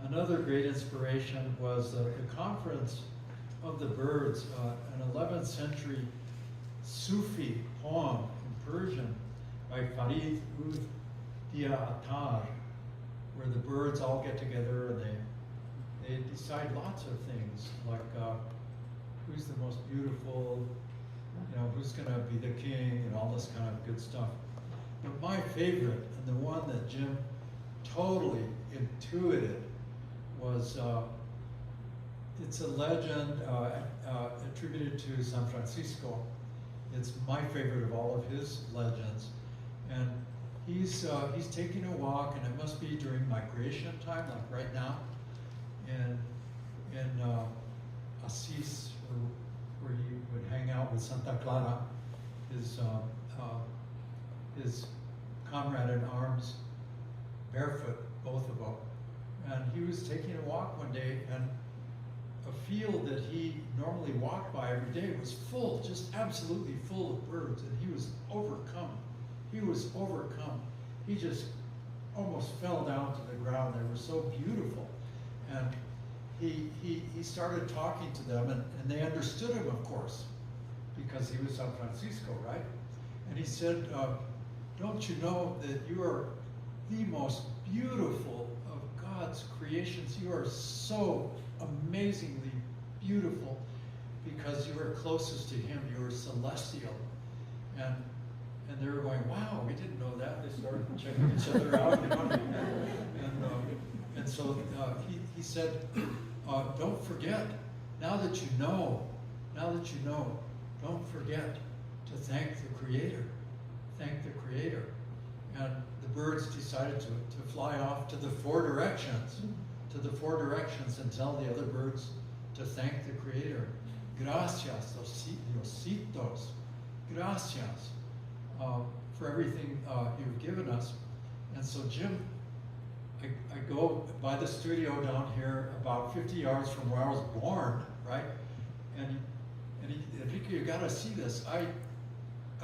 Another great inspiration was the Conference of the Birds, an 11th century Sufi poem in Persian by Farid ud Dia Attar, where the birds all get together and they decide lots of things, like who's the most beautiful, who's going to be the king, and all this kind of good stuff. But my favorite, and the one that Jim totally intuited, was it's a legend attributed to San Francisco. It's my favorite of all of his legends, and he's taking a walk, and it must be during migration time, like right now, in Asís, where he would hang out with Santa Clara, his comrade in arms, barefoot, both of them. And he was taking a walk one day, and a field that he normally walked by every day was full, just absolutely full of birds, and he was overcome. He was overcome. He just almost fell down to the ground. They were so beautiful. And he started talking to them, and they understood him, of course, because he was San Francisco, right? And he said, don't you know that you are the most beautiful of God's creations? You are so amazingly beautiful because you are closest to Him. You are celestial. And they were going, wow, we didn't know that. They started checking each other out. And so he said, don't forget, now that you know, don't forget to thank the Creator. Thank the Creator. And the birds decided to fly off to the four directions, and tell the other birds to thank the Creator. Gracias, ositos. Gracias for everything you've given us. And so Jim, I go by the studio down here about 50 yards from where I was born, right? And Enrique, you gotta see this. I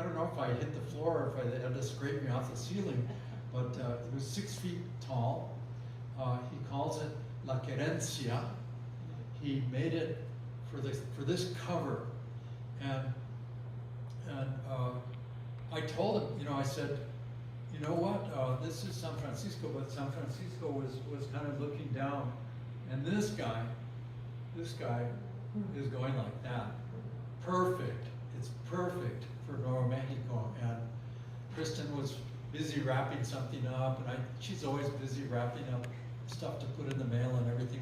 don't know if I hit the floor or if I had to scrape me off the ceiling, but it was 6 feet tall. He calls it La Querencia. He made it for this cover, and I told him, I said, you know what? This is San Francisco, but San Francisco was kind of looking down, and this guy is going like that. Perfect. It's perfect for Nuevo Mexico. And Kristen was busy wrapping something up, and she's always busy wrapping up stuff to put in the mail and everything.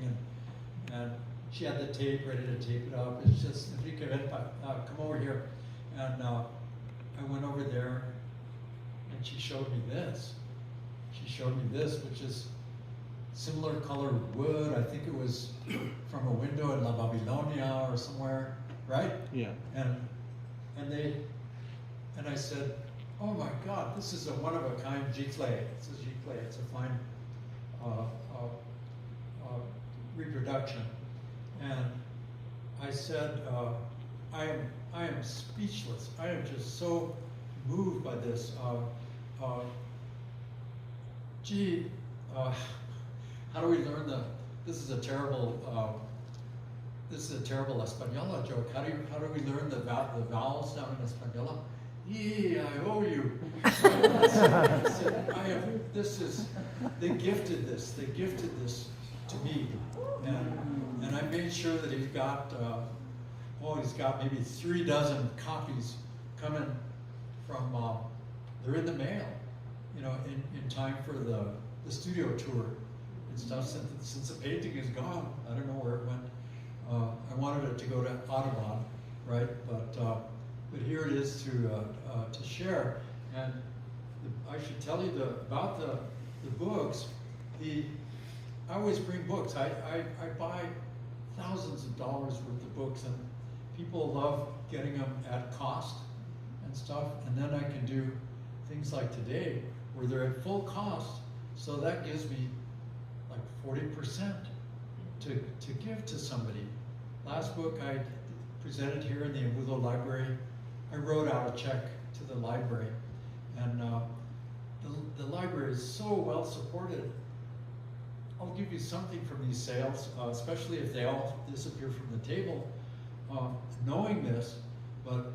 And she had the tape ready to tape it up. It's just, Enrique, come over here. And I went over there, and she showed me this. Which is similar colored wood. I think it was from a window in La Babilonia or somewhere, right? Yeah. And I said, oh my God, this is a one-of-a-kind giclée. This is giclée. It's a fine reproduction. And I said, I am speechless. I am just so moved by this. How do we learn this is a terrible Española joke. How do we learn the vowels down in Española? I owe you. They gifted this to me, and I made sure that he's got maybe 3 dozen copies coming from. They're in the mail, in time for the studio tour and stuff. Since the painting is gone, I don't know where it went. I wanted it to go to Audubon, right? But here it is to share. And I should tell you about the books. I always bring books. I buy thousands of dollars worth of books, and people love getting them at cost and stuff. And then I can do things like today where they're at full cost. So that gives me like 40% to give to somebody. Last book I presented here in the Embudo Library, I wrote out a check to the library, and the library is so well supported. I'll give you something from these sales, especially if they all disappear from the table, knowing this, but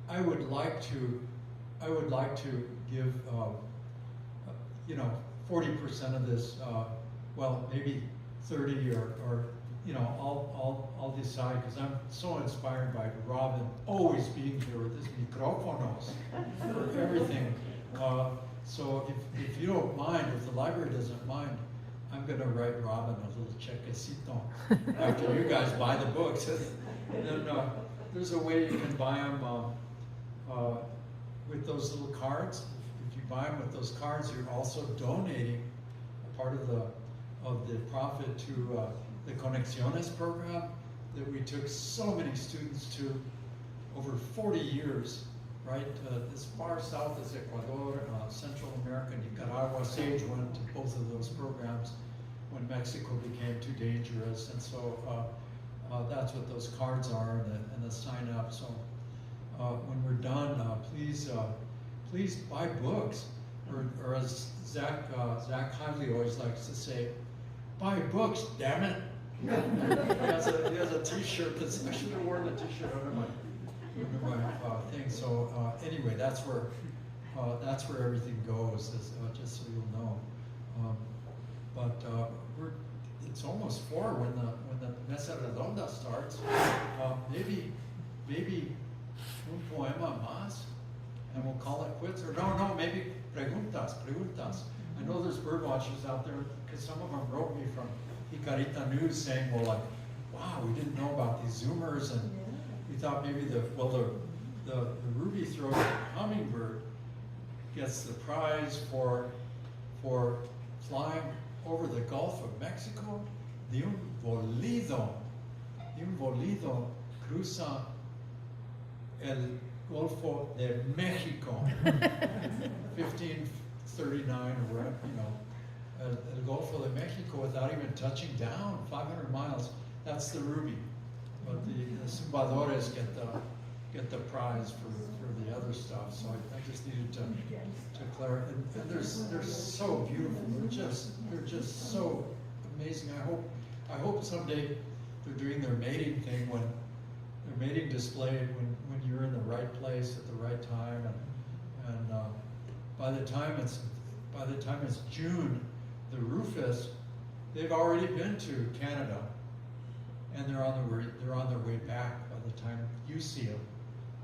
I would like to give, 40% of this, well, maybe 30 or I'll decide, because I'm so inspired by Robin always being here with his micrófonos for everything. So if you don't mind, if the library doesn't mind, I'm going to write Robin a little chequecito after you guys buy the books. And there's a way you can buy them with those little cards. If you buy them with those cards, you're also donating a part of the profit to the Conexiones program that we took so many students to over 40 years, right? As far south as Ecuador, Central America, Nicaragua. Sage went to both of those programs when Mexico became too dangerous, and so that's what those cards are, and the sign up. So when we're done, please buy books, or as Zach Hadley always likes to say, buy books, damn it. He has a T-shirt that's, I should have worn the T-shirt under my thing. So anyway, that's where everything goes. Just so you'll know. But it's almost 4 when the Mesa Redonda starts. Maybe un poema más, and we'll call it quits. Or no, maybe preguntas. I know there's bird watchers out there, because some of them wrote me from Jicarita News saying, well, like, wow, we didn't know about these Zoomers, and we thought maybe the ruby-throated hummingbird gets the prize for flying over the Gulf of Mexico. De un bolido cruza el Golfo de México, 1539 or whatever, el Golfo de Mexico without even touching down, 500 miles. That's the ruby, but the zumbadores get the prize for the other stuff. So I just needed to clarify. And they're so beautiful. They're just so amazing. I hope someday they're doing their mating thing, when their mating display, when you're in the right place at the right time, and by the time it's June, the Rufus, they've already been to Canada, and they're on their way back by the time you see them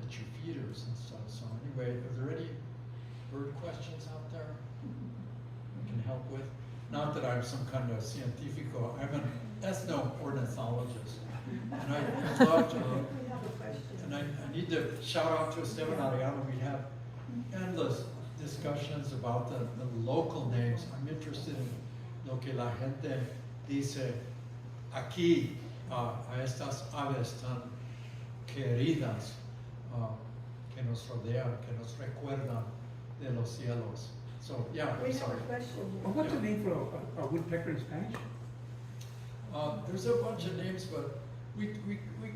at your feeders and stuff. So anyway, are there any bird questions out there we can help with? Not that I'm some kind of científico. I'm an ethno-ornithologist, and I love to. And I need to shout out to Esteban Arellano. We have endless discussions about the local names. I'm interested in lo que la gente dice aquí a estas aves tan queridas que nos rodean, que nos recuerdan de los cielos. So yeah, I'm sorry. What's the name for a woodpecker in Spanish? There's a bunch of names, but we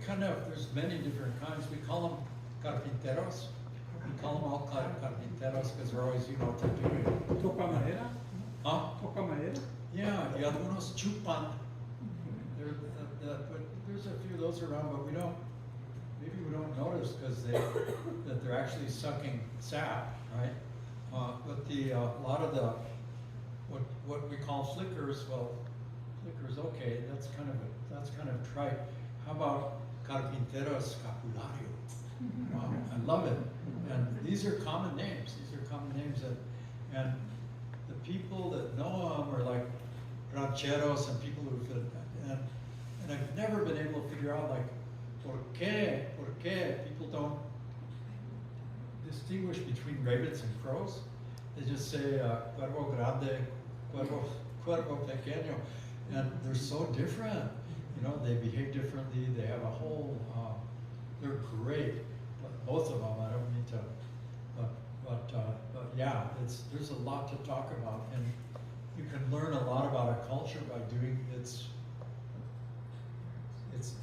kind of, there's many different kinds. We call them carpinteros. We call them all carpinteros because they're always, what they're doing. Toca madera? Huh? Toca madera? Yeah, y algunos chupan. But there's a few of those around, but maybe we don't notice because that they're actually sucking sap, right? But a lot of the what we call flickers, well, flickers, okay, that's kind of trite. How about carpintero escapulario? I love it. And these are common names. And the people that know them are like rancheros and people and I've never been able to figure out, like, por qué people don't distinguish between ravens and crows. They just say cuervo grande, cuervo pequeño. And they're so different. You know, they behave differently. They have a whole, they're great. Both of them, I don't mean to, but yeah, there's a lot to talk about. And you can learn a lot about a culture by doing its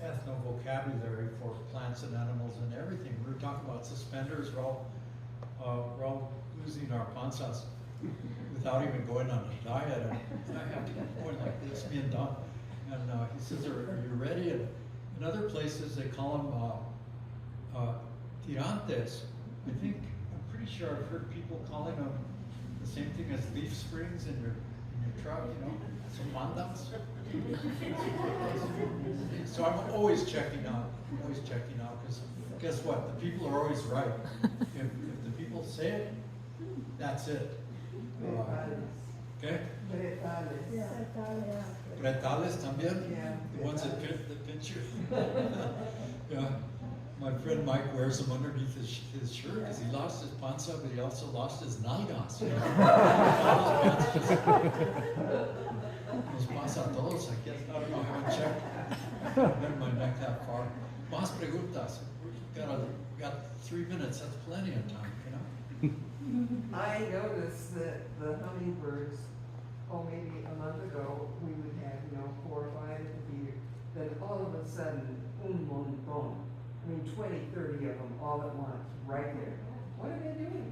ethno-vocabulary for plants and animals and everything. We were talking about suspenders. We're all losing our panzas without even going on a diet. And I have to keep going like this, me and Don. And he says, are you ready? And in other places, they call them tirantes. I'm pretty sure I've heard people calling them the same thing as leaf springs in your truck, you know, so mandas. So I'm always checking out, because guess what? The people are always right. If the people say it, that's it. Okay? Pretales también? The ones that pinch you? Yeah. My friend Mike wears them underneath his shirt because he lost his panza, but he also lost his nalgas. You know? Los pasa a todos, I guess. I don't know, I haven't checked. I haven't been my neck that far. Más preguntas. We've got 3 minutes, that's plenty of time, you know? I noticed that the hummingbirds, maybe a month ago, we would have, 4 or 5 at the feeder. Then all of a sudden, un montón. 20, 30 of them all at once, right there. What are they doing?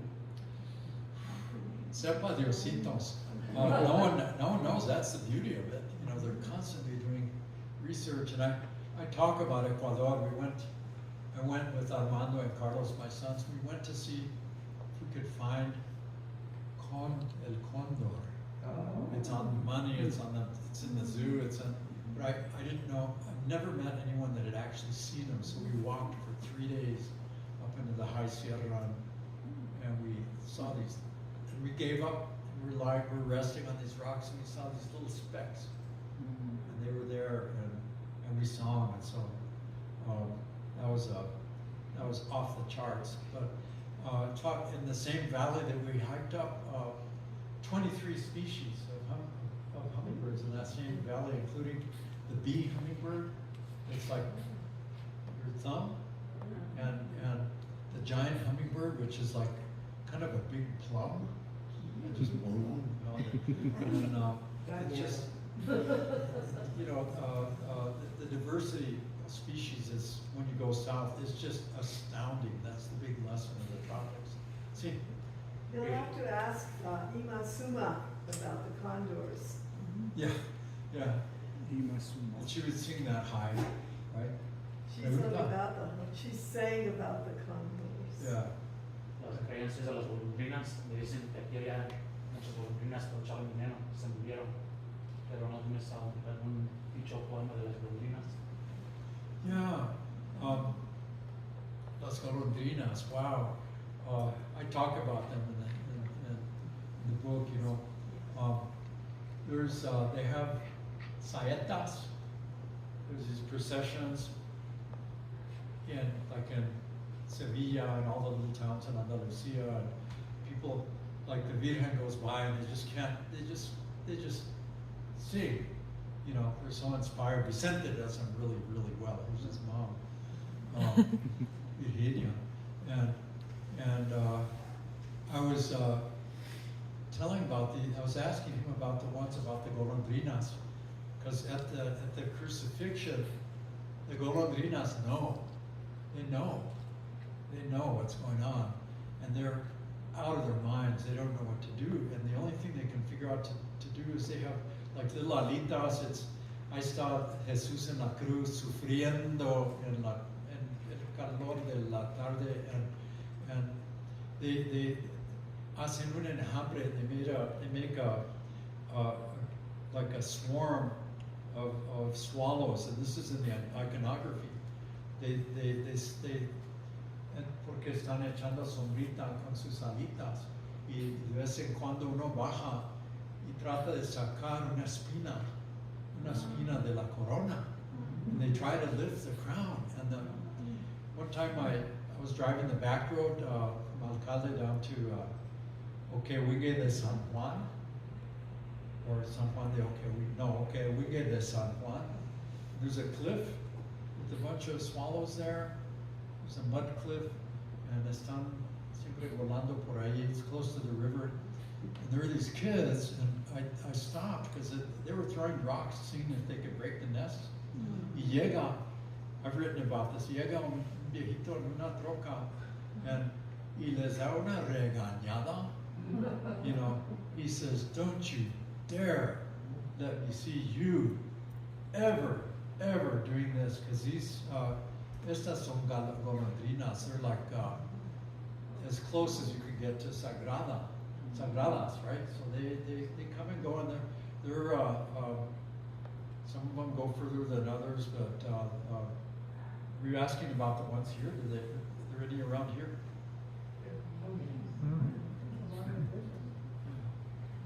Sepa Diositos. No one knows. That's the beauty of it. You know, they're constantly doing research, and I talk about Ecuador. I went with Armando and Carlos, my sons. We went to see if we could find el condor. It's on money. It's in the zoo. But I didn't know. I've never met anyone that had actually seen them. So we walked for 3 days up into the high Sierra, and we saw these. And we gave up. We're resting on these rocks, and we saw these little specks, and they were there, and we saw them. And so that was off the charts. But in the same valley that we hiked up, 23 species of hummingbirds in that same valley, including the bee hummingbird. It's like your thumb, and the giant hummingbird, which is like kind of a big plum. And just boom, and it's just, the diversity of species is, when you go south, is just astounding. That's the big lesson of the tropics. See? You'll have to ask Ima Suma about the condors. Yeah. And she would sing that high, right? She's saying about the condors. Yeah. Las creencias de las golondrinas, me dicen que aquí había muchas golondrinas con chavo minero, se murieron, pero no tienes algún dicho poema de las golondrinas. Yeah, las golondrinas, wow. I talk about them in the book, they have saetas. There's these processions in Sevilla and all the little towns in Andalusia, and people, like the Virgen goes by and they just sing. They're so inspired. Vicente does them really, really well. It was his mom, Virginia. And I was I was asking him about the golondrinas, because at the crucifixion, the golondrinas know. They know what's going on, and they're out of their minds. They don't know what to do, and the only thing they can figure out to do is they have like little alitas. Ahí está Jesús en la cruz sufriendo en el calor de la tarde, and they hacen un enjambre. They make like a swarm of swallows, and this is in the iconography. They porque están echando sombrita con sus alitas, y de vez en cuando uno baja y trata de sacar una espina de la corona, and they try to lift the crown. And one time I was driving the back road from Alcalde down to Oquehuigue de San Juan, or San Juan de we get the San Juan. There's a cliff with a bunch of swallows there. There's a mud cliff, and están siempre volando por ahí. It's close to the river. And there were these kids, and I stopped because they were throwing rocks, seeing if they could break the nest. Y llega, I've written about this, llega un viejito en una troca, and y les da una regañada. You know, he says, don't you dare let me see you ever doing this, because these, estas son golondrinas, they're like as close as you could get to sagradas, right? So they come and go, and they're some of them go further than others, but were you asking about the ones here? Are there any around here?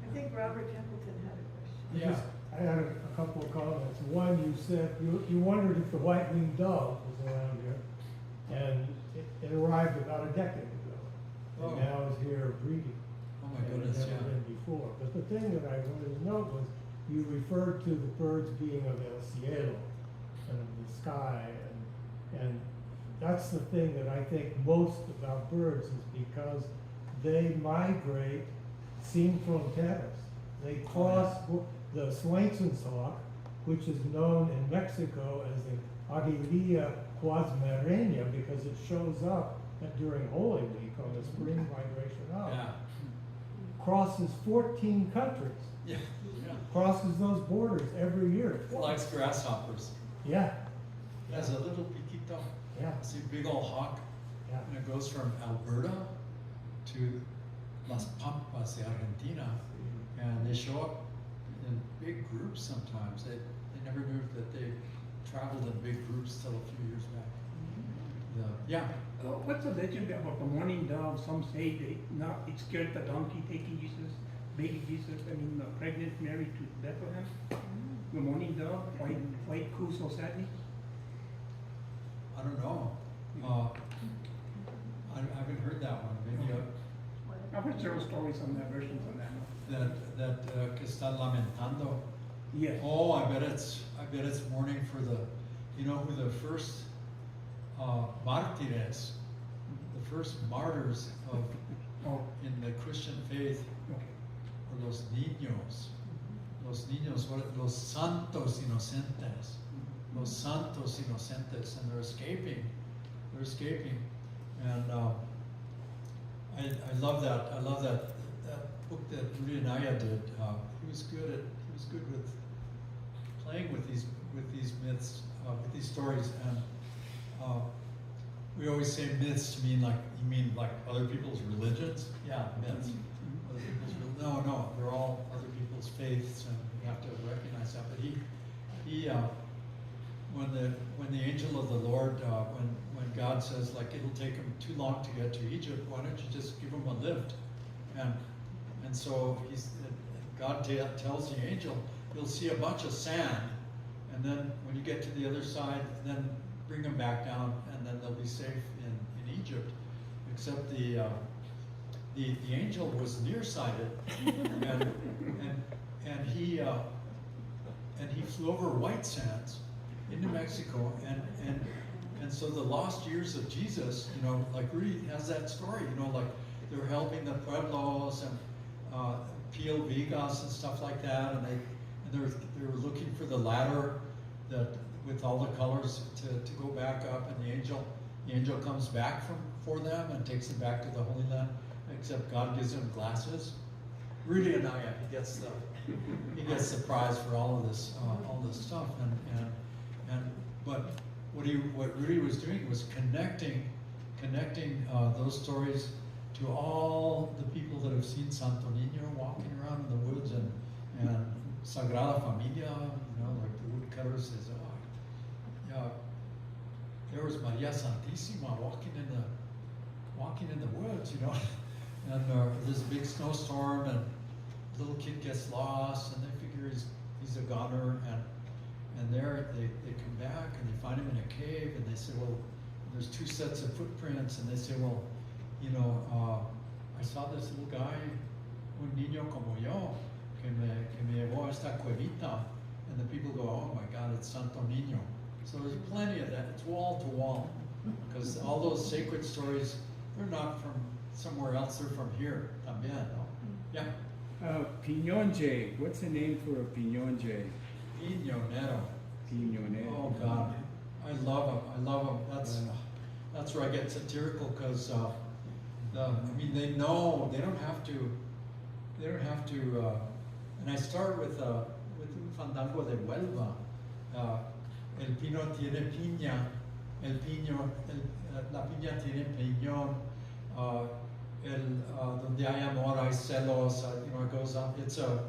I think Robert Templeton had a question. Yeah. I had a couple of comments. One, you said you wondered if the white-winged dove was around here, and it arrived about a decade ago, and now is here breeding. Oh my goodness, Never been before. But the thing that I wanted to note was you referred to the birds being of el cielo, and of the sky, and that's the thing that I think most about birds is because they migrate sin fronteras. They cross the Swainson's hawk, which is known in Mexico as the Aguililla cuasmereña because it shows up during Holy Week on the spring migration out. Yeah. Crosses 14 countries. Yeah. Crosses those borders every year. Likes grasshoppers. Yeah. It has a little piquito. Yeah. It's a big old hawk. Yeah. And it goes from Alberta to Las Pampas de Argentina. And they show up in big groups sometimes. They never knew that they traveled in big groups till a few years back. Yeah. What's the legend about the mourning dove? Some say it scared the donkey taking Jesus, baby Jesus, pregnant Mary to Bethlehem. The mourning dove, white coo so sadly. I don't know. I haven't heard that one. Maybe I've heard several stories on that, versions on that. that que está lamentando. Yes. Oh, I bet it's mourning for who the first mártires, the first martyrs in the Christian faith were los niños. Los niños, los santos inocentes. Los santos inocentes, and they're escaping. And I love that. I love that book that Rudy Anaya did. He was good with playing with these myths, with these stories. And we always say myths to mean like other people's religions. Yeah, myths. Other people's no, they're all other people's faiths, and we have to recognize that. But he when the angel of the Lord, when God says like it'll take him too long to get to Egypt, why don't you just give him a lift? And so God tells the angel, you'll see a bunch of sand, and then when you get to the other side, then bring them back down, and then they'll be safe in Egypt. Except the angel was nearsighted, and he flew over white sands into Mexico, and so the lost years of Jesus, like Rudy has that story, like they were helping the pueblos and Pio Vegas and stuff like that, and they were looking for the ladder that with all the colors to go back up, and the angel comes back for them and takes them back to the Holy Land, except God gives them glasses. Rudy and I, he gets the prize for all of this stuff, but what Rudy was doing was connecting those stories to all the people that have seen Santo Niño walking around in the woods and Sagrada Familia, like the woodcutter says, there was Maria Santissima walking in the woods, and there's a big snowstorm, and the little kid gets lost, and they figure he's a goner, and there they come back and they find him in a cave, and they say, well, there's two sets of footprints, and they say, well, I saw this little guy, un niño como yo, que me llevó a esta cuevita, and the people go, oh my God, it's Santo Niño. So there's plenty of that. It's wall to wall, because all those sacred stories, they're not from somewhere else. They're from here. También, no? Yeah. Piñón Jay. What's the name for a Piñón Jay? Piñonero. Piñonero. Oh God, I love them. I love them. That's where I get satirical, because I mean, they know they don't have to. They don't have to. And I start with un fandango de Huelva. El pino tiene piña. El piño, la piña tiene piñón. Donde hay amor hay celos. You know, it goes on. It's a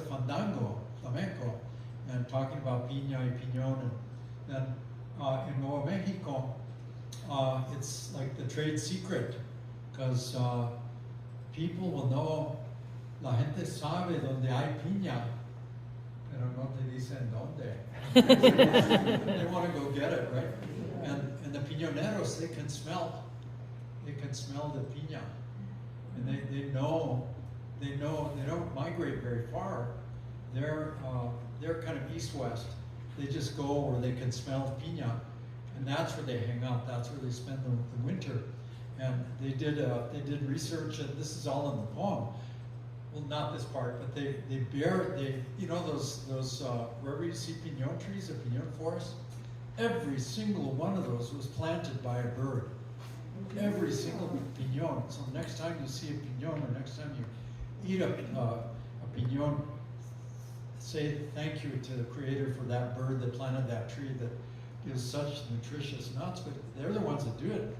fandango, flamenco, and talking about piña y piñón. And then in Nuevo Mexico, it's like the trade secret, because people will know. La gente sabe donde hay piña, pero no te dicen dónde. They want to go get it, right? And the piñoneros, they can smell the piña, and they know they don't migrate very far. They're kind of east-west. They just go where they can smell piña, and that's where they hang out. That's where they spend the winter. And they did research, and this is all in the poem. Well, not this part, but they you know those wherever you see piñon trees, a piñon forest, every single one of those was planted by a bird. Every single piñon. So next time you see a piñon, or next time you eat a piñon, say thank you to the Creator for that bird that planted that tree that gives such nutritious nuts. But they're the ones that do it.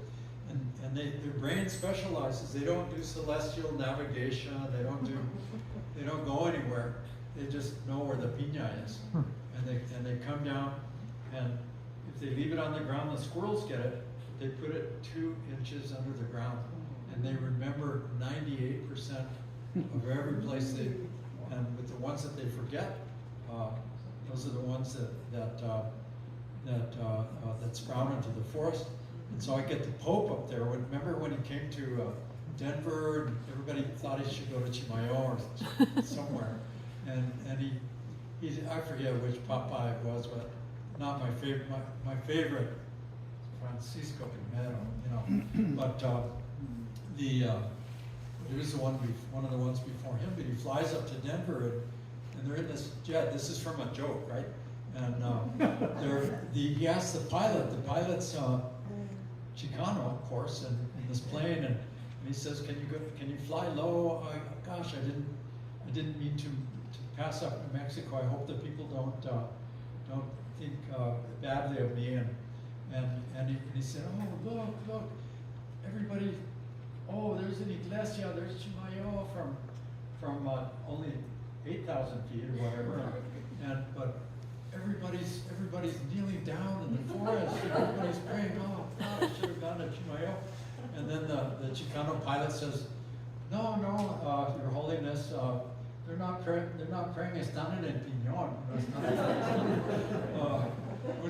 And their brain specializes. They don't do celestial navigation. They don't go anywhere. They just know where the piña is, and they come down. And if they leave it on the ground, the squirrels get it. They put it 2 inches under the ground, and they remember 98% of every place they. And with the ones that they forget, those are the ones that sprout into the forest. And so I get the Pope up there. Remember when he came to Denver, and everybody thought he should go to Chimayo or somewhere, and he I forget which Papa it was, but not my favorite. My favorite, Francisco Primero, you know. But he was one of the ones before him. But he flies up to Denver, and they're in this jet. This is from a joke, right? And he asks the pilot. The pilot's Chicano, of course, and in this plane, and he says, "Can you fly low? Gosh, I didn't mean to pass up New Mexico. I hope that people don't think badly of me." And he said, "Oh, look, everybody! Oh, there's an iglesia. There's Chimayo from only 8,000 feet or whatever, but." Everybody's kneeling down in the forest. Everybody's praying. Oh, God, I should have gone to Chimayo. And then the Chicano pilot says, "No, Your Holiness, they're not praying. Están en el piñón.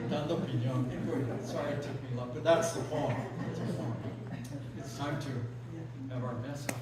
Dando piñón." Anyway, sorry it took me long, but that's the poem. It's time to have our messa.